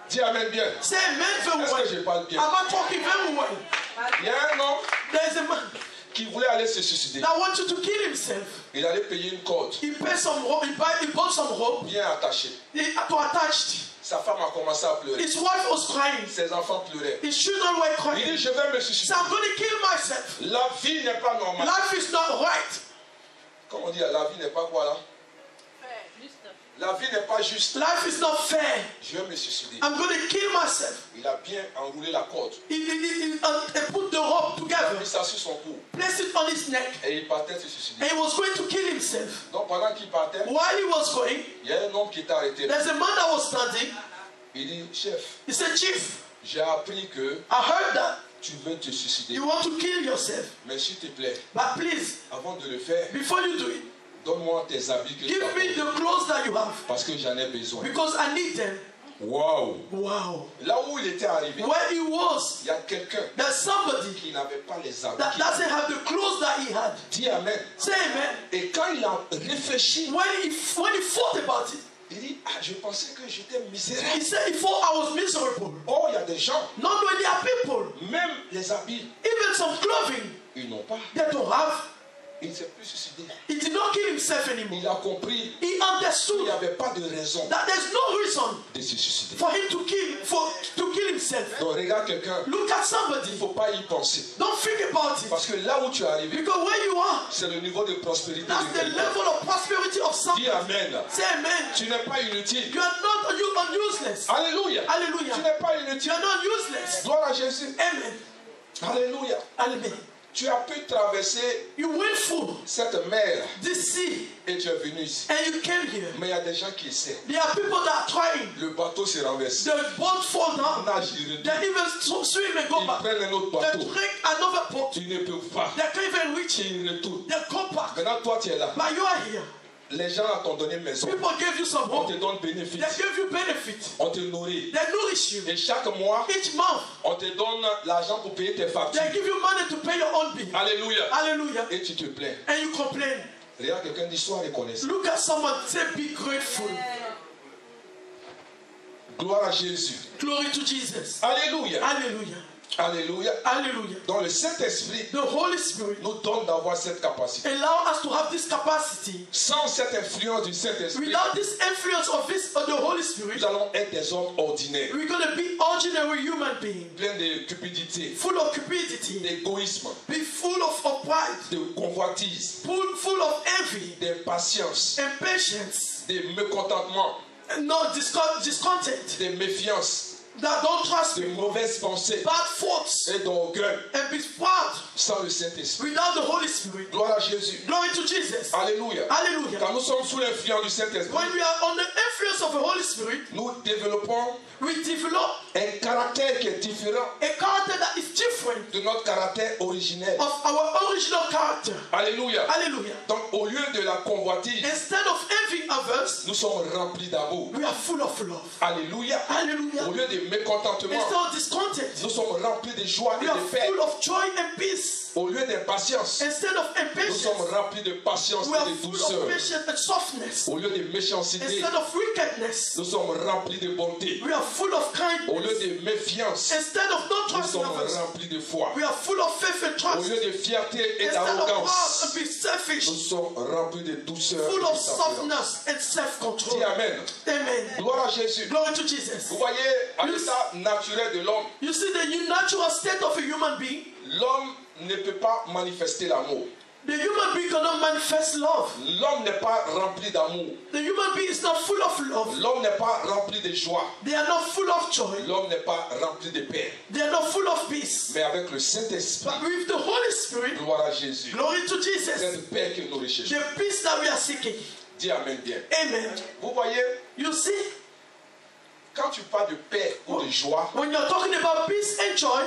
Dis Amen bien. Say amen very Est-ce que well. je parle bien? Am I talking very well? Il y a un homme There's a man qui voulait aller se suicider. that wanted to kill himself. Il allait payer une corde He paid some rope. He bought some rope bien attachée. to attach it. Sa femme a commencé à pleurer. His wife was crying. Ses enfants pleuraient. His children were Il crying. dit, je vais me He suicider. said, I'm going to kill myself. La vie n'est pas normale. Life is not right. Comment on dit, la vie n'est pas quoi là? La vie n'est pas juste. Life is not fair. Je vais me suicider. I'm going to kill myself. Il a bien enroulé la corde. He put the rope Il a together, mis ça sur son cou. placed it on his neck, Et il partait se suicider. and he was going to kill himself. Donc pendant qu'il partait, While he was going, il y a un homme qui était arrêté. there's a man that was standing. Il dit, chef, He said, Chief, j'ai appris que I heard that tu veux te suicider. you want to kill yourself. Mais s'il te plaît, But please, avant de le faire, before you do it, donne-moi tes habits que tu give me as. the clothes that you have. Parce que j'en ai besoin. Because I need them. Waouh! Wow. Là où il était arrivé, Where he was, il y a quelqu'un there's somebody qui n'avait pas les habits. that doesn't have the clothes that he had. Dis Amen. Say amen. Et quand il a réfléchi, When he thought about it, il dit, ah, je pensais que j'étais misérable. he said, he thought I was miserable. Oh, il y a des gens, Not when there are people, même les habits, even some clothing ils n'ont pas. they don't have. Il ne s'est plus suicidé. He did not kill himself anymore. Il a compris He qu'il understood n'y avait pas de raison that there's no reason de se suicider. for him to kill himself. Donc regarde quelqu'un, Look at il somebody. ne faut pas y penser. Don't think about it. Parce que là où tu es arrivé, Because where you are, c'est le niveau de prospérité that's de the quelqu'un. level of prosperity of Dis somebody. Amen. Say amen. Tu n'es pas inutile. You are not useless. Alléluia. Hallelujah. Tu n'es pas You inutile. are not useless. Gloire à Jésus. Amen. Alléluia. Amen. Tu as pu traverser You went through cette mer this sea et tu es venu ici. and you came here. Mais il y a des gens qui essaient. There are people that are trying. Le bateau s'est renversé. The boat fall down. Nage, ils retournent. They even swim and go Ils back. prennent un autre They bateau. drink another boat. Ils ne peuvent pas. They can't even reach it. Ils retournent. They go back. Maintenant, toi, tu es là. But you are here. Les gens t'ont donné maison. People gave you some On hope. te donne They bénéfice. gave you benefit. On te nourrit. They nourish you. Et chaque mois, Each month, on te donne l'argent pour payer tes factures. they give you money to pay your own bill. Alléluia. Hallelujah. Et tu te plains. And you complain. Regarde quelqu'un dit sois reconnaissant. Look at someone, say be grateful. Gloire à Jésus. Glory to Jesus. Alléluia. Hallelujah. Alléluia. Hallelujah. Donc le Saint-Esprit The Holy Spirit nous donne d'avoir cette capacité. allow us to have this capacity. Sans cette influence du Saint-Esprit, Without this influence of the Holy Spirit, nous allons être des hommes ordinaires, we're going to be ordinary human beings, pleins de cupidité, full of cupidity, d'égoïsme, be full of pride, de convoitise, full of envy, d'impatience, impatience, de mécontentement, no discontent, de méfiance, that don't trust de me, mauvaises pensées bad thoughts, et d'orgueil. and be proud Sans le Saint-Esprit. without the Holy Spirit. Gloire à Jésus. Glory to Jesus. Alléluia. Hallelujah. Quand nous sommes sous l'influence du Saint-Esprit, When we are on the influence of the Holy Spirit, nous développons we develop un caractère qui est différent a character that is different de notre caractère originel. of our original character. Alléluia. Hallelujah. Donc au lieu de la convoitise, Instead of envying others, nous sommes remplis d'amour. we are full of love. Alléluia. Hallelujah. Au lieu de mécontentement, Instead of discontent, nous sommes remplis de joie et we are de paix. full of joy and peace. Au lieu d'impatience, Instead of nous impatience, sommes remplis de patience we are et de full douceur. of patience and softness. Au lieu de méchanceté, Instead of wickedness, nous sommes remplis de bonté. we are full of Au lieu kindness. de méfiance, Instead of not nous trusting sommes others, remplis de foi. we are full of faith and Au trust. lieu de fierté et Instead of proud d'arrogance, and be selfish, nous sommes remplis de douceur full et of de tempérance. softness and self-control. Dis Amen. Amen. Gloire à Jésus. Glory to Jesus. Vous voyez, à l'état naturel de l'homme, You see the natural state of a human being? l'homme ne peut pas manifester l'amour. The human being cannot manifest love. L'homme n'est pas rempli d'amour. The human being is not full of love. L'homme n'est pas rempli de joie. They are not full of joy. L'homme n'est pas rempli de paix. They are not full of peace. Mais avec le Saint-Esprit, But with the Holy Spirit, gloire à Jésus, glory to Jesus, cette paix que nous recherchons. the peace that we are seeking. Dis Amen bien. Amen. Vous voyez, You see, quand tu parles de paix ou de joie, when you're talking about peace and joy,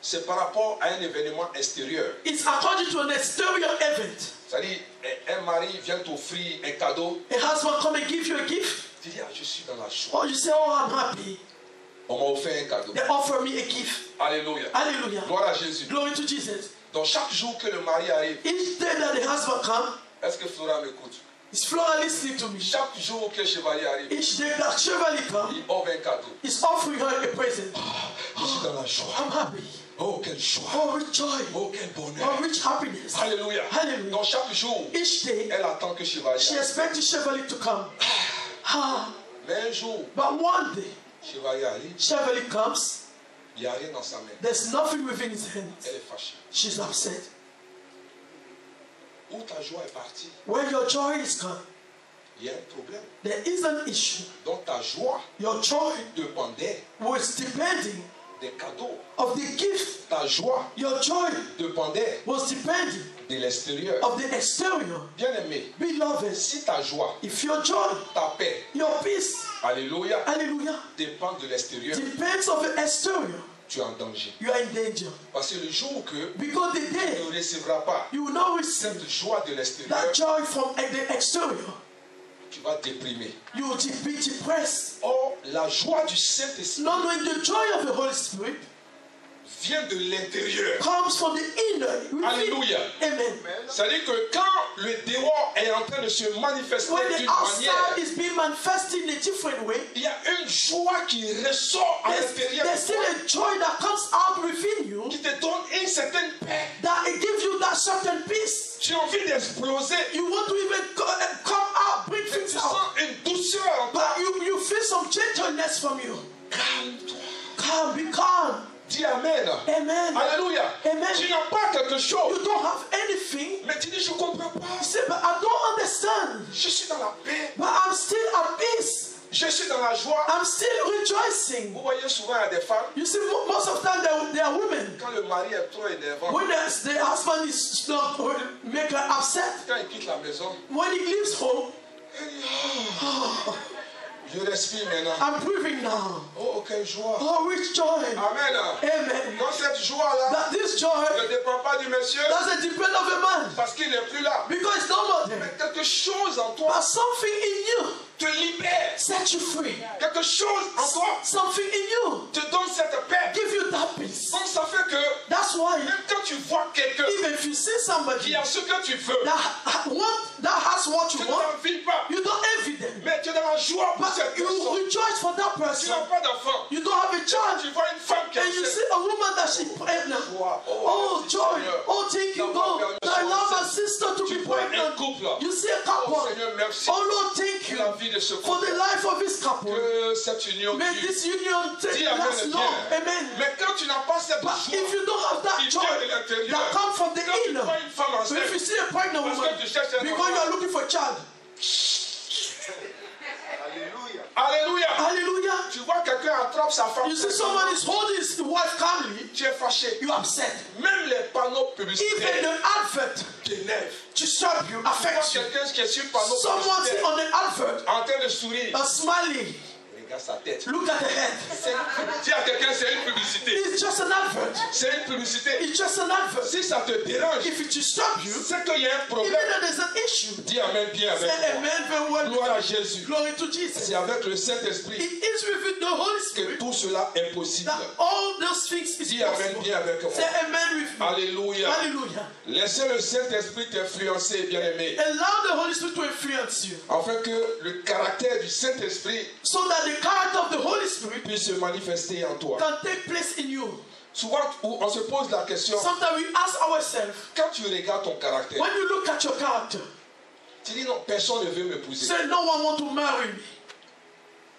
c'est par rapport à un événement extérieur. it's according to an exterior event. C'est-à-dire, un mari vient t'offrir un cadeau. A husband come and give you a gift, Tu dis, ah, je suis dans la joie. or you say, oh, I'm happy. On m'a offert un cadeau. They offer me a gift. Alléluia. Hallelujah. Gloire à Jésus. Glory to Jesus. Donc chaque jour que le mari arrive, Each day that the husband comes, est-ce que Flora m'écoute? is Flora listening to me? Chaque jour que le chevalier arrive, Each day that Chevalier comes, il offre un cadeau. is offering her a present. Je suis dans la joie. I'm happy. Oh, quelle joie. Oh, rich joy. Oh, quel bonheur. Oh, rich happiness. Alléluia. Hallelujah. Donc chaque jour, Each day, elle attend que chevalier she arrive. expects the Chevalier to come. Ah, Mais un jour, but one day, chevalier arrive, Chevalier comes, il n'y a rien dans sa main. there's nothing within his hands. Elle est fâchée. She's upset. Où ta joie est partie, Where your joy is gone, il y a un problème. there is an issue. Donc ta joie Your joy dépendait was depending des cadeaux. of the gift. Ta joie Your joy dépendait was depending de l'extérieur. of the exterior. Bien-aimé, Beloved, si ta joie, if your joy, ta paix, your peace, alléluia, hallelujah, dépend de l'extérieur, depends of the exterior, tu es en danger. you are in danger. Parce que le jour que Because the tu day ne recevras pas you will not receive cette joie de l'extérieur, that joy from the exterior, tu vas déprimer. you will be depressed. Or, la joie du Saint-Esprit Not knowing the joy of the Holy Spirit vient de l'intérieur. comes from the inner. within. Alléluia. Amen. C'est-à-dire que quand le dehors est en train de se manifester When d'une the outside manière, is being manifested in a different way, il y a une joie qui ressort à l'intérieur there's de still toi, a joy that comes out within you qui te donne une certaine paix. that it gives you that certain peace. Tu as envie d'exploser. You want to even come out, bring Et things tu out, sens une douceur en toi. but you feel some gentleness from you. Calme-toi. Calm, be calm. Dis Amen. Amen. Alléluia. Amen. Tu n'as pas quelque chose. You don't have anything. Mais tu dis, je ne comprends pas. You say, but I don't understand. Je suis dans la paix. But I'm still at peace. Je Je suis dans la joie. I'm still rejoicing. Vous voyez souvent, il y a des femmes, You see, most of the time they are women. quand le mari est trop énervant, When the husband is not make her upset, quand il quitte la maison, when he leaves home, elle dit, oh, je respire maintenant. I'm breathing now. Oh, quelle joie. Oh, which joy. Amen. Amen. Donc cette joie-là That this joy ne dépend pas du monsieur doesn't depend on the man. parce qu'il n'est plus là. Because it's not more there. Mais quelque chose en toi But something in you te libère. set you free. Quelque chose en toi Something in you te donne cette paix. give you that peace. Donc ça fait que That's why même quand tu vois quelqu'un even if you see somebody qui a ce que tu veux, that has what tu you ne want, t'envies pas. you don't envy them. Mais tu es dans la joie pour But cette you personne. rejoice for that Tu n'as person. pas d'enfant. You don't have a Tu child. vois une femme qui And you est see a woman that she's pregnant. Oh, joy. Oh, thank you, God. I love my sister to Tu be vois un pregnant. couple. You see a Oh couple. Seigneur, merci Oh, Lord, thank pour you la vie de ce for couple. the life of this couple. Que cette union May dure. this union Dis last amen, long. bien. Amen. Mais quand tu n'as pas cette But joie if you don't have that qui joy vient de l'intérieur, that comes from the quand tu inner, vois une femme so if you enceinte, see a pregnant parce woman, que tu cherches un because you are enfant. looking for a child, Alléluia. hallelujah. Tu vois quelqu'un attrape sa femme. You see someone is holding his wife calmly, Tu es fâché. you are upset. Même les panneaux Even publicitaires the advert t'énervent. disturb you, Tu vois affects you. quelqu'un qui est sur le panneau Someone see publicitaire on the advert en train de sourire. a smiley. Regarde sa tête. Look at the head. Dis à quelqu'un, c'est une publicité. It's just an advert. C'est une publicité. It's just an advert. Si ça te dérange, If it disturb you, c'est qu'il y a un even problème. though there's an issue, Dis amen bien say avec moi. amen very well. Gloire à Jésus. Glory to Jesus. C'est avec le Saint-Esprit It is with the Holy que Spirit tout cela est possible. that all those things is Dis amen possible. bien avec moi. Say amen with me. Alléluia. Hallelujah. Laissez le Saint-Esprit t'influencer, bien-aimé, Allow the Holy Spirit to influence you afin que le caractère du Saint-Esprit so that the character of the Holy Spirit puisse se manifester en toi. can take place in you. Souvent, on se pose la question, Sometimes we ask ourselves, quand tu regardes ton caractère, when you look at your character, tu dis non, personne ne veut m'épouser. say no one want to marry me.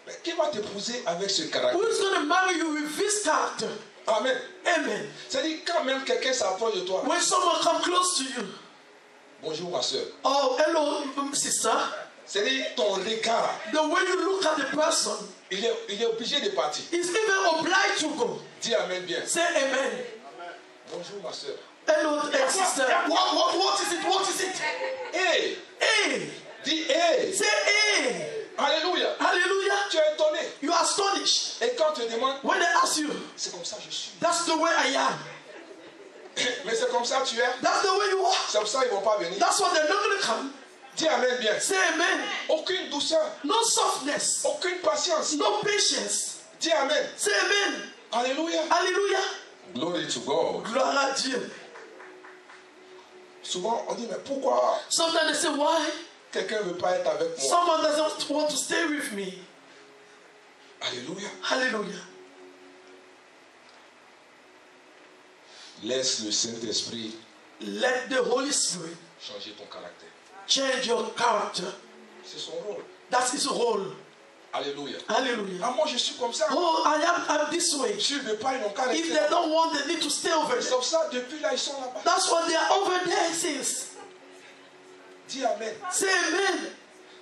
Mais qui va t'épouser avec ce caractère? Who is going to marry you with this character? Amen. Amen. C'est-à-dire, quand même quelqu'un s'approche de toi, When someone come close to you, bonjour ma soeur. oh hello sister, C'est-à-dire, ton regard, the way you look at the person il est obligé de partir. is even obliged to go. Dis amen bien. Say amen. Bonjour ma soeur. Hello sister. What is it? What is it? Hey! Hey. Dis hey! Say hey. Alléluia! Hallelujah. Tu es étonné. You are astonished. Et quand tu te demandes, When they ask you, c'est comme ça que je suis. that's the way I am. Mais c'est comme ça que tu es. That's the way you are. C'est pour ça qu'ils ne vont pas venir. That's why they're not going to come. Dis amen bien. Say amen. Aucune douceur, No softness. aucune patience. No patience. Dis amen. Say amen. Alléluia. Hallelujah. Glory to God. Gloire à Dieu. Souvent, on dit, mais pourquoi Sometimes they say, why? quelqu'un ne veut pas être avec moi? Someone doesn't want to stay with me. Alléluia. Hallelujah. Laisse le Saint-Esprit Let the Holy Spirit changer ton caractère. change your character. C'est son rôle. That's his role. Alléluia. Hallelujah. Ah, moi, je suis comme ça. Oh, I'm this way. Tu ne veux pas, ils n'ont qu'à If rester they là. don't want, they need to stay over C'est there. pour ça, depuis là, ils sont là-bas. That's why they are over there since. Dis amen. Say amen.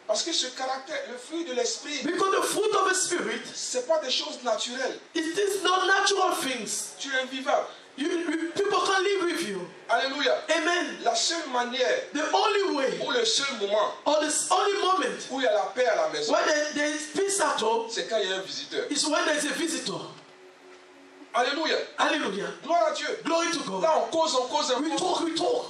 Parce que ce caractère, le fruit de l'esprit, Because the fruit of the Spirit, ce n'est pas des choses naturelles. it is not natural things. Tu es invivable. People can live with you. Alléluia. Amen. La seule manière The only way, ou le seul moment or the only moment, où il y a la paix à la maison, when there is peace at home, c'est quand il y a un visiteur. is when there is a visitor. Alléluia. Hallelujah. Gloire à Dieu. Glory to God. Là, on cause, un We peu. talk.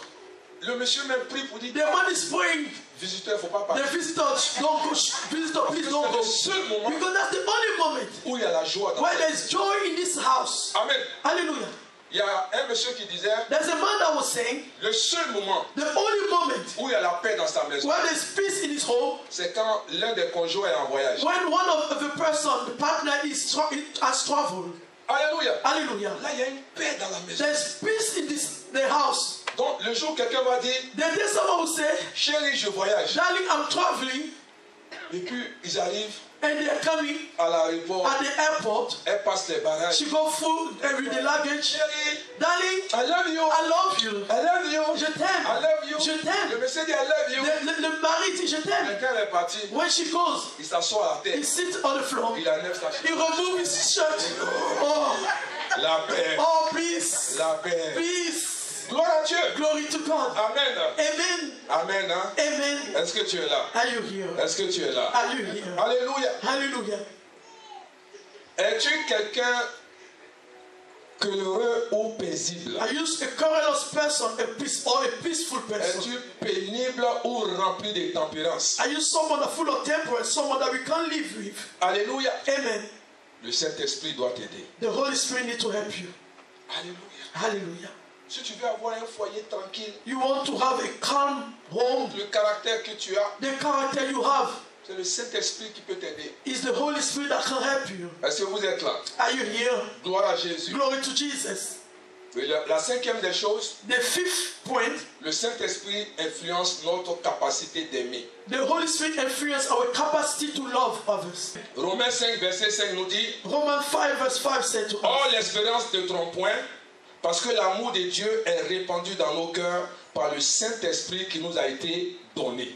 Le monsieur même prie pour dire, The man is praying. visiteur, il ne faut pas The partir. visitors don't go. Visitor, please don't C'est go. le seul moment Because that's the only moment où il y a la joie dans when la there is joy in this house. Amen. Hallelujah. Il y a un monsieur qui disait, There's a man that was saying, le seul moment the only moment où il y a la paix dans sa maison, when there's peace in his home, c'est quand l'un des conjoints est en voyage. when one of the person, the partner has traveled. Alléluia. Hallelujah. Là, il y a une paix dans la maison. There's peace in the house. Donc, le jour où quelqu'un va dire, The day someone will say, chérie, je voyage. darling, I'm traveling, Et puis, ils arrivent and they're coming à l'aéroport. at the airport. Elle passe les barrages. She go full with the luggage. Chérie, Darling, I love you. I love you. I love you. Je t'aime. I love you. je Le t'aime. monsieur dit, I love you. Le mari dit, je Mais t'aime. quand elle est partie, When she goes, il s'assoit à la he tête. sits on the floor. Il enlève sa He chemise. removes his shirt. Oh, La paix. oh, peace. La paix. Peace. Gloire à Dieu. Glory to God. Amen. Amen. Amen. Hein? Amen. Est-ce que tu es là? Are you here? Est-ce que tu es là? Are you here? Alléluia. Hallelujah. Es-tu quelqu'un heureux ou paisible? Are you a querulous person, or a peaceful person? Es-tu pénible ou rempli de tempérance? Are you someone that's full of temperance, someone that we can't live with? Alléluia. Amen. Le Saint-Esprit doit t'aider. The Holy Spirit needs to help you. Alléluia. Hallelujah. Si tu veux avoir un foyer tranquille, You want to have a calm home. le caractère que tu as, The character you have c'est le Saint-Esprit qui peut t'aider. is the Holy Spirit that can help you. Est-ce que vous êtes là? Are you here? Gloire à Jésus. Glory to Jesus. Et la cinquième des choses, The fifth point, le Saint-Esprit influence notre capacité d'aimer. the Holy Spirit influences our capacity to love others. Romains 5, verset 5 nous dit, Romans 5 verse 5 said to us, or l'espérance ne trompe point, parce que l'amour de Dieu est répandu dans nos cœurs par le Saint-Esprit qui nous a été donné.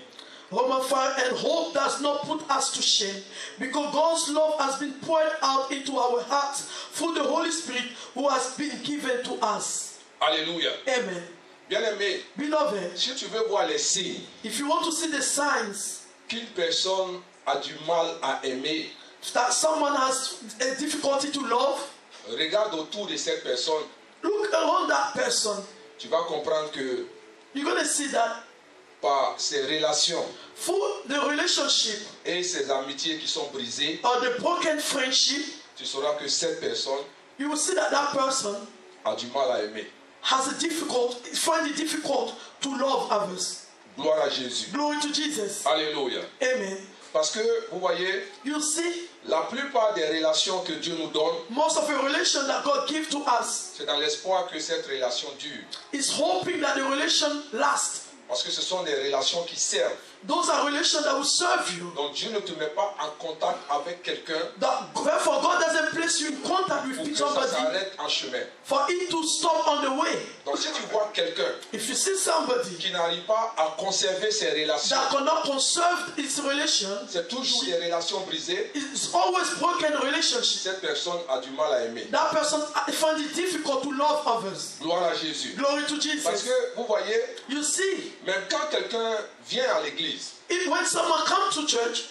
Romans 5, and hope does not put us to shame, because God's love has been poured out into our hearts through the Holy Spirit who has been given to us. Alléluia. Amen. Bien-aimé, Beloved, si tu veux voir les signes if you want to see the signs qu'une personne a du mal à aimer, that someone has a difficulty to love, regarde autour de cette personne, look around that person. tu vas comprendre que You're going to see that par ses relations through the relationship et ses amitiés qui sont brisées, or the broken friendship, tu sauras que cette personne you will see that that person a du mal à aimer. find it difficult to love others. Gloire à Jésus. Glory to Jesus. Alléluia. Amen. Parce que, vous voyez, You see, la plupart des relations que Dieu nous donne, most of the relation that God gives to us c'est dans l'espoir que cette relation dure. is hoping that the relation lasts. Parce que ce sont des relations qui servent. Those are relations that will serve you. Donc Dieu ne te met pas en contact avec quelqu'un Therefore, God doesn't place you in contact pour with que ça somebody s'arrête en chemin. for it to stop on the way. Donc si tu vois quelqu'un If you see somebody qui n'arrive pas à conserver ses relations, that cannot conserve its relation, c'est toujours des relations brisées, it's always broken relationship. cette personne a du mal à aimer. That person finds it difficult to love others. Gloire à Jésus. Glory to Parce Jesus. que, vous voyez, You see, même quand quelqu'un vient à l'église, when someone comes to church,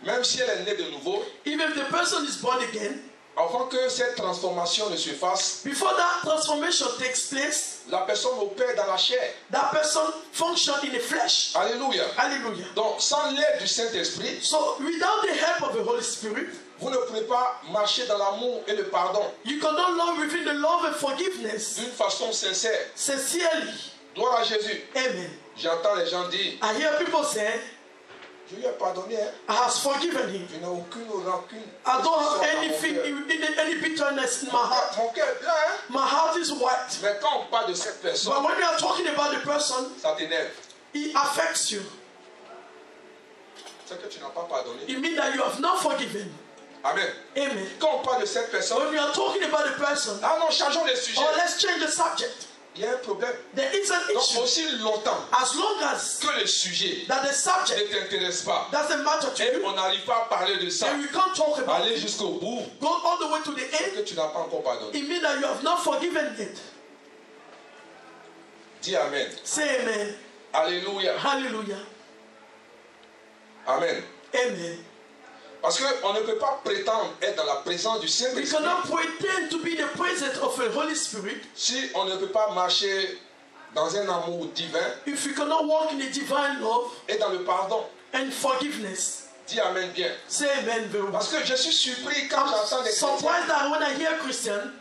même si elle est née de nouveau, even if the person is born again, avant que cette transformation ne se fasse, before that transformation takes place, la personne opère dans la chair. that person functions in the flesh. Alléluia. Hallelujah. Donc, sans l'aide du Saint-Esprit, So, without the help of the Holy Spirit, vous ne pouvez pas marcher dans l'amour et le pardon you cannot love within the love and forgiveness d'une façon sincère. sincerely. Gloire à Jésus. Amen. J'entends les gens dire, I hear people say, je lui ai pardonné, hein. I have forgiven him. Je n'ai aucune rancune. I don't have Sur mon anything, cœur. any bitterness in my heart. Mon cœur est plein, hein. My heart is white. Mais quand on parle de cette But personne, when you are talking about the person, ça t'énerve. it affects you. C'est que tu n'as pas pardonné. It means that you have not forgiven. Amen. Amen. Quand on parle de cette personne, When we are talking about the person, ah non, changeons les sujets. or let's change the subject, Il y a un problème. there is an Donc issue. aussi longtemps As long as que le sujet that the ne subject t'intéresse pas doesn't matter to et you, on n'arrive pas à parler de ça, and we can't talk about aller it, jusqu'au bout, go all the way to the c'est end, que tu n'as pas encore pardonné. it means that you have not forgiven yet. Dis Amen. Say amen. Alléluia. Hallelujah. Amen. Amen. Parce qu'on ne peut pas prétendre être dans la présence du We Saint-Esprit cannot pretend to be the presence of the Holy Spirit si on ne peut pas marcher dans un amour divin if we cannot walk in the divine love et dans le pardon. and forgiveness. Dis Amen bien. Say amen very well. Parce que je suis surpris quand j'entends des I'm chrétiens. surprised that when I hear Christian,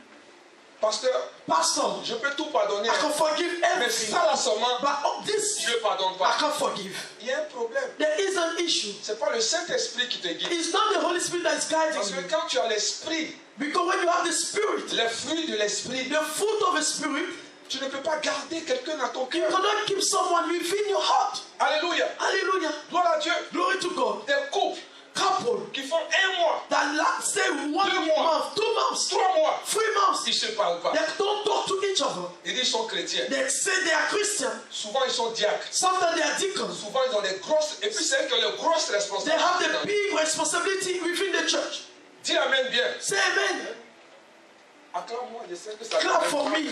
Pasteur, Pastor, je peux tout pardonner, I can forgive mais everything, ça là seulement, but this je ne pardonne I pas. can't forgive. Il y a un problème. There is an issue. Ce n'est pas le Saint-Esprit qui te guide. It's not the Holy Spirit that is Parce guiding que you. quand tu as l'Esprit, Because when you have the Spirit, les fruits de l'Esprit, the fruit of the Spirit, tu ne peux pas garder quelqu'un dans ton you cœur. cannot keep someone within your heart. Alléluia. Hallelujah. Gloire à Dieu. Glory to God. Des couples Couple qui font un mois, that say 1 2 mois, month, 2 months, 3 mois, 3 months, ils ne se parlent pas. they don't talk to each each other. Ils disent qu'ils sont chrétiens. They say they are Christian. Souvent, ils sont diacres. Sometimes they are deacons. Souvent, ils ont des grosses... Et puis, c'est eux qui ont les grosses They responsabilités. have the big responsibility within the church. Dis amen bien. Say amen. Acclame-moi, je sais que ça... Clap for me.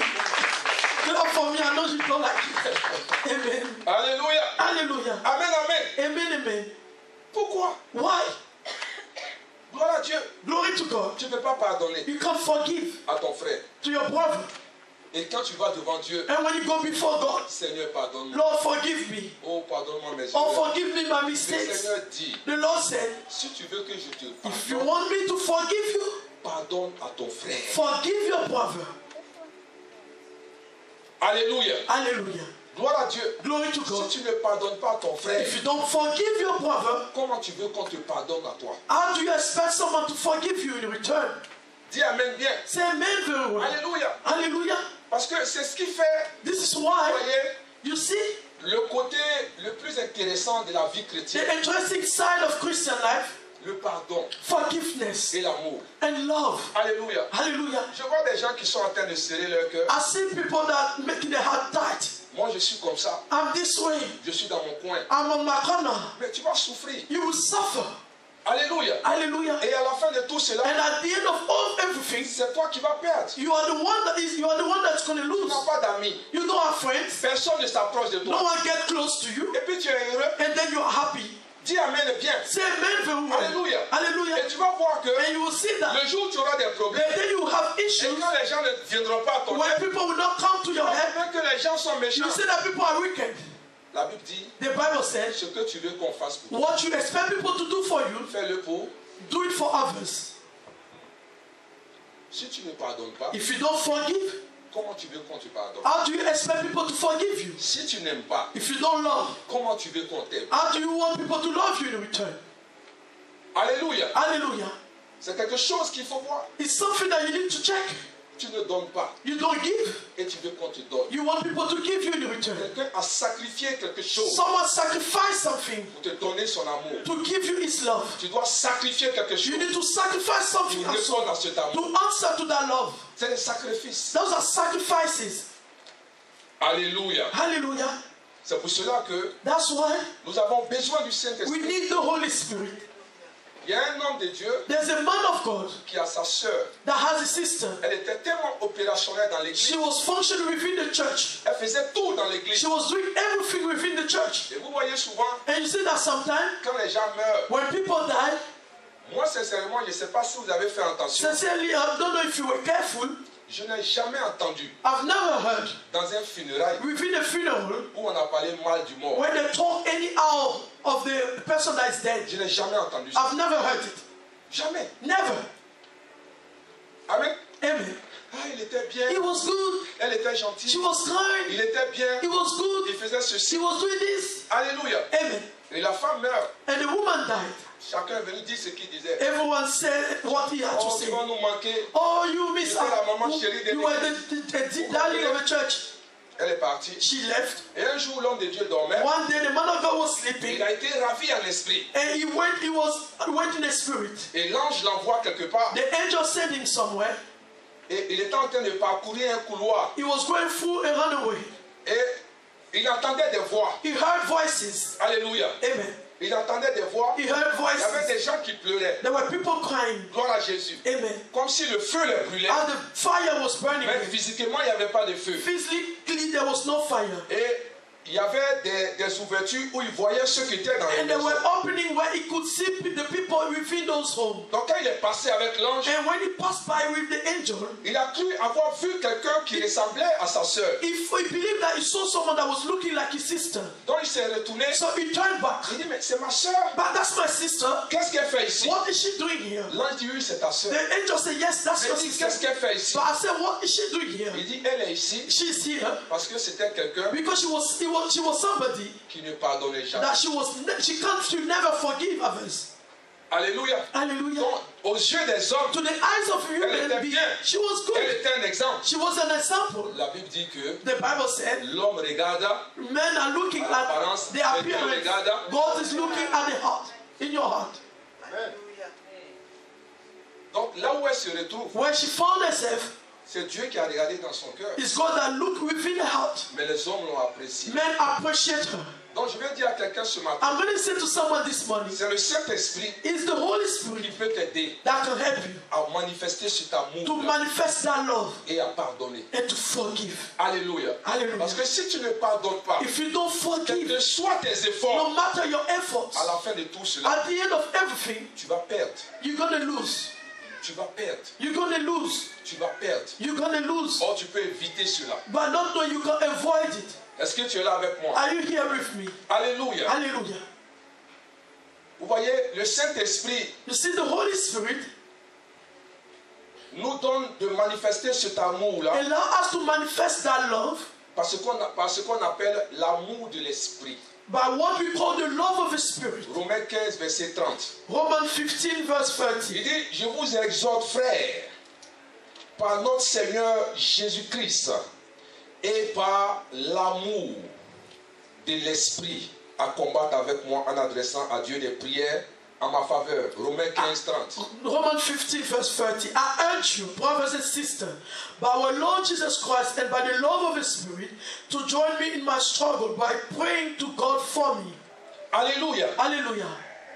Clap for me. I know you don't like it. Amen. Alléluia. Hallelujah. Amen, amen. Amen, amen. Pourquoi? Why? Gloire à Dieu. Glory to God. Tu ne peux pas pardonner You can forgive à ton frère. to your brother. Et quand tu vas devant Dieu, And when you go before God, Seigneur, pardonne-moi. Lord, forgive me. Oh, pardonne-moi mes Or erreurs. forgive me my Le mistakes. Seigneur dit, The Lord said, si tu veux que je te if you pardonne, want me to forgive you, pardonne à ton frère. forgive your brother. Alléluia. Hallelujah. Gloire à Dieu. Glory to God. Si tu ne pardonnes pas à ton frère, If you don't forgive your brother, comment tu veux qu'on te pardonne à toi? how do you expect someone to forgive you in return? Dis amen bien. Say amen very well. Alléluia. Hallelujah. Parce que c'est ce qui fait, This is vous why, voyez, you see, le côté le plus intéressant de la vie the chrétienne, interesting side of Christian life, le pardon forgiveness et l'amour. and love. Alléluia. Hallelujah. Je vois des gens qui sont en train de serrer leur cœur. I see people that making their heart tight. Moi, je suis comme ça. I'm this way. Je suis dans mon coin. I'm on my corner. Mais tu vas souffrir. You will suffer. Alléluia. Hallelujah. Et à la fin de tout cela, And at the end of all everything, c'est toi qui vas perdre. you are the one that's going to Tu lose. n'as pas d'amis. You don't have friends. Personne ne s'approche de No toi. one get close to you. Et puis tu es heureux. And then you are happy. Dis amen bien. Say amen very well. Alléluia. Hallelujah. Et tu vas voir que And you will see that. le jour où tu auras des problèmes, And then you will have et issues quand les gens ne viendront pas à ton when aide, people will not come to your head. même que les gens sont méchants. You see that people are wicked. La Bible dit, The Bible says, ce que tu veux qu'on fasse pour toi, what you expect people to do for you, fais-le pour. do it for others. Si tu ne pardonnes pas, If you don't forgive, comment tu veux qu'on te pardonne? how do you expect people to forgive you? Si tu n'aimes pas, If you don't love, comment tu veux qu'on t'aime? how do you want people to love you in return? Alléluia. Hallelujah. C'est quelque chose qu'il faut voir. It's something that you need to check. Tu ne donnes pas You don't give, et tu veux qu'on te donne. you want people to give you in return. Quelqu'un a sacrifié quelque chose Someone sacrificed something pour te donner son amour. to give you his love. Tu dois sacrifier quelque chose You need to sacrifice something pour also répondre à cet amour. to answer to that love. C'est des sacrifices. Those are sacrifices. Alléluia. Hallelujah. C'est pour cela que That's why nous avons besoin du we Saint-Esprit. need the Holy Spirit. Il y a un homme de Dieu There's a man of God qui a sa sœur. that has a sister. Elle était tellement opérationnelle dans She l'église. was functioning within the church. Elle faisait tout dans l'église. She was doing everything within the church. Et vous voyez souvent, And you see that sometimes quand les gens meurent, when people die, moi sincèrement, je ne sais pas si vous avez fait attention. sincerely, I don't know if you were careful. Je n'ai jamais entendu I've never heard dans un funérail within a funeral où on a parlé mal du mort. when they talk anyhow of the person that is dead. Je n'ai jamais entendu ça. I've never heard it. Jamais. Never. Amen. Amen. Ah, il était bien. He was good. Elle était gentille. She was kind. Il était bien. He was Il good. faisait She ceci. was doing this. Alléluia. Amen. Et la femme meurt. And the woman died. Chacun est venu dire ce qu'il disait. Everyone said what he had to Oh, tu say. vas nous manquer. Oh, you miss C'était la maman out. chérie de You were l'église. the darling of the church. Elle est partie. She left. Et un jour, l'homme de Dieu dormait. One day the man of God was Il sleeping a été ravi en esprit. and he went in the spirit. Et l'ange l'envoie quelque part. The angel sent him somewhere. Et il était en train de parcourir un couloir. He was going through a runaway. Et il entendait des voix. He heard voices. Alléluia. Amen. Il entendait des voix. He heard Il y avait voices. des gens qui pleuraient. There were people crying. Gloire à Jésus. Amen. Comme si le feu les brûlait. As the fire was burning, Mais physiquement, il n'y avait pas de feu. physically there was no fire. Et il y avait des ouvertures où il voyait ceux qui étaient dans les And there maisons. were openings where he could see the people within those homes. Donc quand il est passé avec l'ange, And when he passed by with the angel, il a cru avoir vu quelqu'un qui ressemblait à sa sœur. he believed that he saw someone that was looking like his sister. Donc il s'est retourné. So he turned back. Il dit, mais c'est ma sœur. But that's my sister. Qu'est-ce qu'elle fait ici? What is she doing here? L'ange dit, oui, c'est ta sœur. The angel said, yes, that's Mais your il dit, sister. qu'est-ce qu'elle fait ici? But I said, what is she doing here? Il dit, elle est ici She's here parce que c'était quelqu'un because she was somebody qui ne pardonnait jamais. that she never forgive others. Alléluia. Hallelujah. Donc, aux yeux des hommes, To the eyes of elle était human beings, bien. she was Elle good. était un exemple. She was an example. La Bible dit que The Bible said, l'homme regarda. men are looking at Apparence, the appearance. regarde. God is looking at the heart, in your heart. Hallelujah. Donc là où elle se retrouve, When she found herself, C'est Dieu qui a regardé dans son cœur. It's God that looked within the heart. Mais les hommes l'ont apprécié. Men appreciate her. Donc je vais dire à quelqu'un ce matin, I'm going to say to someone this morning, c'est le Saint-Esprit it's the Holy qui Spirit peut t'aider that can help you à manifester cet amour to manifest that love et à pardonner. and to forgive. Alléluia. Hallelujah. Parce que si tu ne pardonnes pas, If you don't quels forgive, que soient tes no efforts, matter your efforts, à la fin de tout cela, at the end of everything, tu vas perdre. you're going to lose. Tu vas perdre. You're going to lose. Tu vas perdre. You're going to lose. Or tu peux éviter cela. But not know you can avoid it. Est-ce que tu es là avec moi? Are you here with me? Alléluia. Hallelujah. Vous voyez, le Saint-Esprit You see, the Holy Spirit nous donne de manifester cet amour-là allow us to manifest that love parce qu'on appelle l'amour de l'Esprit. by what we call the love of the Spirit. Romains 15, verset 30. Romans 15 verse 30. Il dit, je vous exhorte, frères, par notre Seigneur Jésus-Christ et par l'amour de l'Esprit, à combattre avec moi en adressant à Dieu des prières en ma faveur. Romains 15, 30. Romans 15 verse 30. I urge you, brothers and sisters, by our Lord Jesus Christ and by the love of the Spirit, to join me in my struggle by praying to God for me. Alléluia. Hallelujah.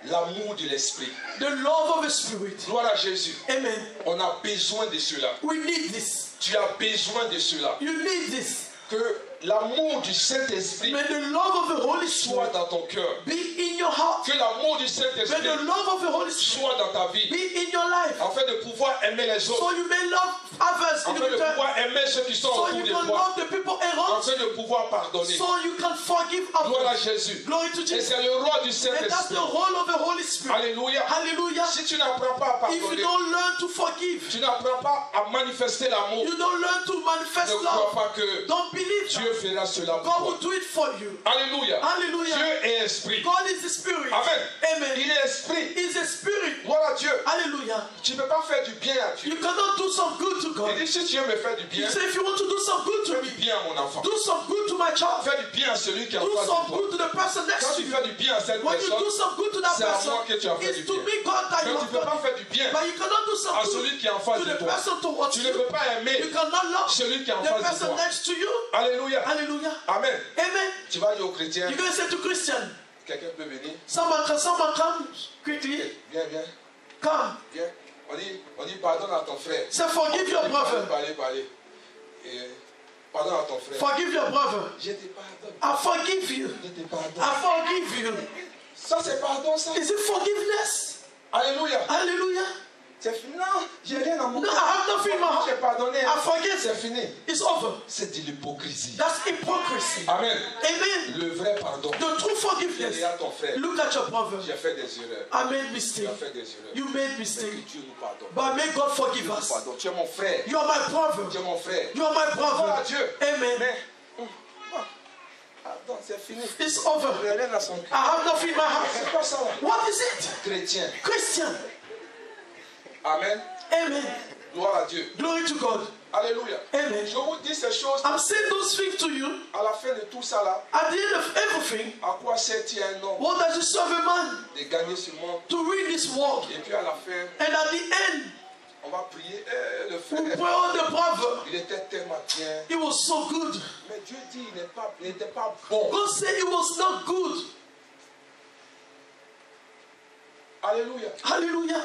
L'amour de l'Esprit. The love of the Spirit. Gloire à Jésus. Amen. On a besoin de cela. We need this. Tu as besoin de cela. You need this. Que l'amour du Saint-Esprit May the love of the Holy soit Spirit dans ton cœur. be in your heart. Que l'amour du May Saint-Esprit the love of the Holy Spirit soit dans ta vie. be in your life. Afin de pouvoir aimer les autres. So you may love others in Afin de return. pouvoir aimer ceux qui sont So autour you de can toi. love the people around. Afin de pouvoir pardonner. So you can forgive Gloire à others. Jésus. Glory to Et Jesus. c'est le roi du And that's the Saint-Esprit. whole of the Holy Spirit. Alléluia. Hallelujah. Si tu n'apprends pas à If you pardonner, don't learn to forgive, tu n'apprends pas à manifester l'amour, you don't learn to ne manifest crois love, pas que don't believe Dieu that. fera cela pour God toi. will do it for you. Alléluia. Hallelujah. Dieu est esprit. God is the Spirit. Amen. Amen. Il est esprit. He is a Spirit. Gloire à Dieu. Hallelujah. Tu ne peux pas faire du bien à Dieu. You cannot do some good to God. Il dit, si tu veux me faire du bien, He said, if you want to do some good to fais me, du bien à mon enfant. do some good to my child. Fais du bien à celui qui est en Do face some de toi. good to the person Quand next to tu you. fais du bien à cette When you personne, do some good to that c'est à person, moi que tu as fait du it's to bien. me, God, that Mais you tu ne have peux pas done. faire du bien But you cannot do à some celui good qui est en face to de the toi. person towards Tu you. ne peux pas aimer You cannot love celui qui est en the face de person toi. next to you. Alléluia. Hallelujah. Amen. Amen. Tu vas dire aux chrétiens, You're going to say to Christian, quelqu'un peut venir. someone come quickly. Viens, viens, Come. viens. On dit pardonne à ton frère. Say, forgive your brother. Parlez. Et, pardonne à ton frère. Forgive your brother. Je te pardonne. I forgive you. Je te pardonne. I forgive you. Ça c'est pardon ça. Is it forgiveness? Alléluia. Hallelujah. C'est fini. Non, j'ai rien à mon No, I have nothing in my J'ai heart. pardonné. I forget. C'est fini. It's over. C'est de l'hypocrisie. That's hypocrisy. Amen. Amen. Le vrai pardon. The true forgiveness. Dis à ton frère, Look at your brother. j'ai fait des erreurs. I made Tu mistake. as fait des erreurs. You made Mais mistake. que Dieu nous pardonne. But may God forgive us. Pardon. Tu es mon frère. You are my brother. Tu es mon frère. You are my Gloire à brother. Dieu. Amen. Mais, pardon, c'est fini. It's over. J'ai rien à son I cœur. have nothing in my heart. C'est quoi ça là? What is it? Chrétien. Christian. Amen. Amen. Gloire à Dieu. Glory to God. Alléluia. Amen. Je vous dis ces choses I'm saying those things to you. à la fin de tout ça là. At the end of everything, À quoi sert-il un homme what does it serve a man de gagner ce monde? to read this world? Et puis à la fin, And at the end, on va prier. Le we frère, pray on the brother. il était tellement bien. It was so good. Mais Dieu dit il n'était pas bon. God said it was not good. Alléluia. Hallelujah.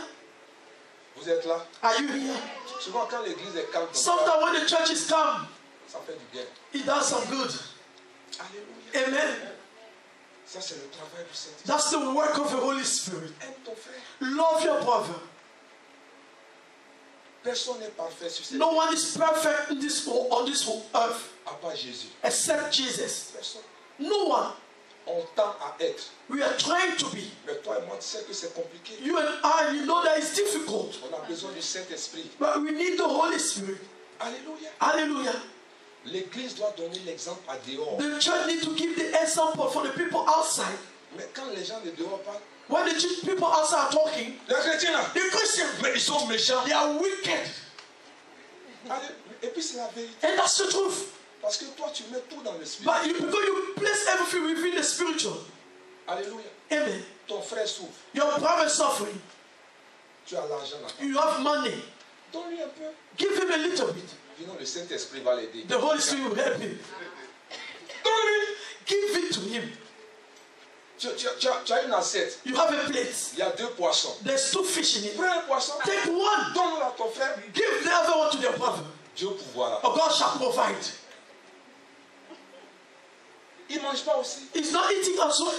Vous êtes là? Are you here? Souvent quand l'église est calme, comme ça, Sometimes when the church is calm, ça fait du bien. it does some good. Alléluia. Amen. Ça c'est le travail du Saint-Esprit. That's the work of the Holy Spirit. Aime ton frère. Love your brother. Personne n'est parfait sur cette No terre one is perfect in this on this whole earth à part Jésus. except Jesus. Personne. No one. On tend à être. We are trying to be. Mais toi et moi, tu sais que c'est compliqué. You and I, you know that it's difficult. On a besoin du Saint-Esprit. But we need the Holy Spirit. Alléluia. Hallelujah. L'église doit donner l'exemple à dehors. The church needs to give the example for the people outside. Mais quand les gens de dehors parlent, When the people outside are talking, les chrétiens là, the Christians, mais ils sont méchants. they are wicked. Allez, et puis c'est la vérité. And that's the truth. Parce que toi, tu mets tout dans l'esprit. But because you place everything within the spiritual. Alléluia. Amen. Ton frère souffre. Your brother is suffering. Tu as l'argent là. You have money. Donne-lui un peu. Give him a little bit. Sinon, le Saint-Esprit va l'aider. The Holy Spirit will help him. Donne-lui. Give it to him. Tu as une assiette. You have a plate. Il y a 2 poissons. There's 2 fish in it. Prends un poisson. Take one. Donne-le à ton frère. Give the other one to your brother. Dieu pourvoira. Or God shall provide. Il ne mange pas aussi. He's not eating also.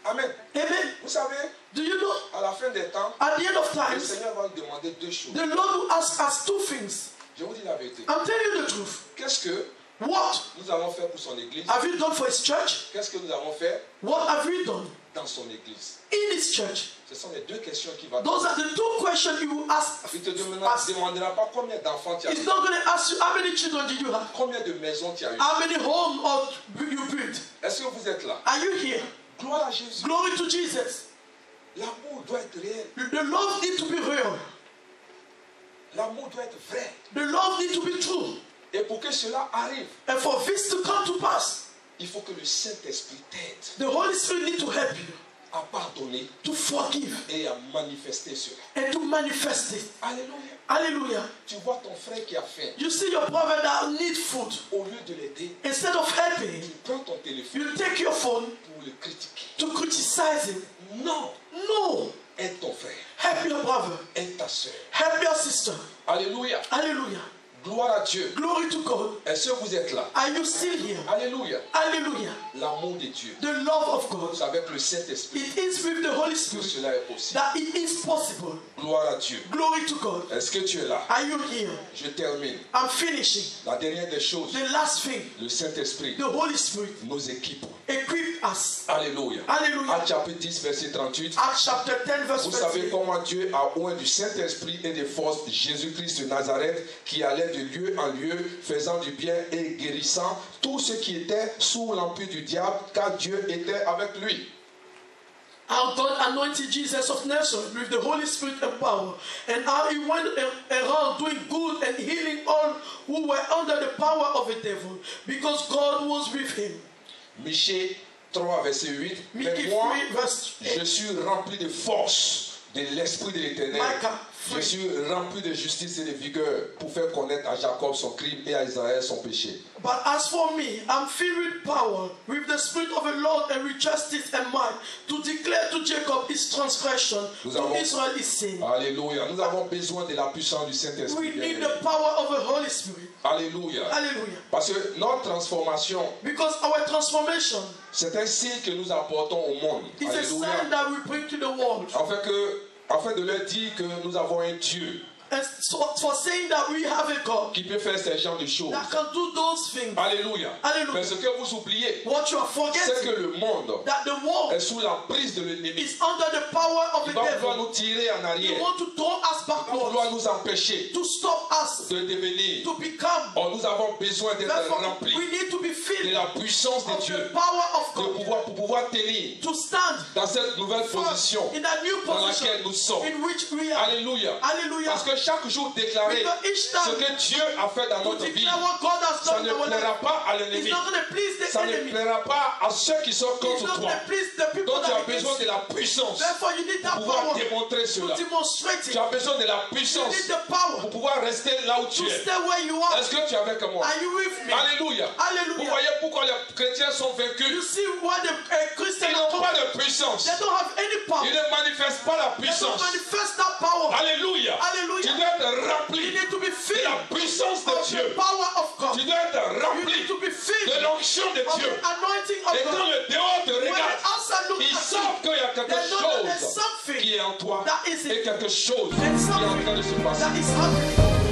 Amen. Amen. Vous savez, Do you know? à la fin des temps, At the end of le times, Seigneur va nous demander 2 choses. the Lord will ask us 2 things. Je vous dis la vérité. I'm telling you the truth. Qu'est-ce que What nous avons fait pour son église? have you done for his church? Qu'est-ce que nous avons fait What have you done dans son église? in his church? Ce sont les 2 questions qu'il va Those te are the 2 questions he will ask. Il ne te demandera pas combien d'enfants tu as He's eu, not going to ask you how many children did you have, combien de maisons tu as eu. how many homes or you built. Est-ce que vous êtes là? Are you here? Gloire à Jésus. Glory to Jesus. L'amour doit être réel. The love needs to be real. L'amour doit être vrai. The love needs to be true. Et pour que cela arrive, And for this to come to pass, il faut que le Saint-Esprit t'aide the Holy Spirit needs to help you à pardonner to forgive et à manifester cela. and to manifest it. Alléluia. Hallelujah. Tu vois ton frère qui a faim. You see your brother that needs food. Au lieu de l'aider, Instead of helping, tu prends ton téléphone you take your phone pour le critiquer. to criticize him. Non. No. Aide ton frère. Help your brother. Aide ta soeur. Help your sister. Alléluia. Hallelujah. Gloire à Dieu. Glory to God. Est-ce que vous êtes là? Are you still here? Alléluia. Hallelujah. L'amour de Dieu. The love of God. C'est avec le Saint-Esprit It is with the Holy que Spirit cela est possible. that it is possible. Gloire à Dieu. Glory to God. Est-ce que tu es là? Are you here? Je termine. I'm finishing. La dernière des choses, The last thing, le Saint-Esprit the Holy Spirit nous équipe. equip us. Alléluia. Hallelujah. Actes chapitre 10, verset 38. Acts chapter 10 verse Vous savez 38. comment Dieu a oint du Saint-Esprit et de force Jésus-Christ de Nazareth qui allait de lieu en lieu, faisant du bien et guérissant tous ceux qui étaient sous l'empire du diable, car Dieu était avec lui. How God anointed Jesus of Nazareth with the Holy Spirit and power, and how he went around doing good and healing all who were under the power of the devil, because God was with him. Michée 3, verset 8. Mais Mickey moi, 3 verse je 8. suis rempli de force de l'Esprit de l'Éternel. Micah Je 3. suis rempli de justice et de vigueur pour faire connaître à Jacob son crime et à Israël son péché. But as for me, I'm filled with power, with the Spirit of the Lord, and with justice and might, to declare to Jacob his transgression, to Israel his sin. Alléluia. Nous avons besoin de la puissance du We Saint-Esprit. need the power of the Holy Spirit. Alléluia. Hallelujah. Parce que notre transformation, Because our transformation c'est un signe que nous apportons au monde. is a Alléluia. sign that we bring to the world. Afin de leur dire que nous avons un Dieu And so, for saying that we have a God qui peut faire ce genre de choses. that can do those things. Alléluia. Hallelujah. Mais ce que vous oubliez, What you are c'est que forgetting, le monde that the world est sous la prise de l'ennemi. is under the power of Il the va vouloir devil. nous tirer en He arrière. wants to throw us Il va vouloir backwards, nous empêcher to stop us, de devenir. to become. Or, nous avons besoin d'être Therefore, remplis we need to be de filled la puissance de of Dieu the power of pour God pouvoir tenir to stand dans cette nouvelle firm position in that new dans laquelle position nous sommes. in which we are. Alléluia. Hallelujah. Parce que chaque jour déclarer Because each ce time que Dieu a fait dans to notre vie, declare what God has ça done ne in our life, plaira pas à it's l'ennemi. not going to please the Ça ne enemy. plaira pas à ceux qui sont It's contre not toi. going to please the people Donc tu that as are besoin against de you. la puissance Therefore, you need pour that pouvoir power démontrer to cela. demonstrate Tu it. as besoin de la You puissance need the power pour pouvoir rester là où tu to es. stay where you are. Est-ce que tu es avec moi? Are you with me? Alléluia. Vous Hallelujah. voyez pourquoi les chrétiens sont You vaincus? see why the Ils Christians n'ont pas de puissance. they don't have any power. Ils ne manifestent pas la They don't puissance. manifest that power. Alléluia. Hallelujah. Tu dois être You rempli need to be de filled la puissance de of the Dieu. power of God. Tu dois être You rempli need to be de filled l'onction de of Dieu. the anointing of Et quand God. le dehors te When the regarde, outside look ils at savent you, qu'il y a quelque they know that there's chose something qui est en toi that is in et quelque chose and qui est en train de se something passer. that is happening.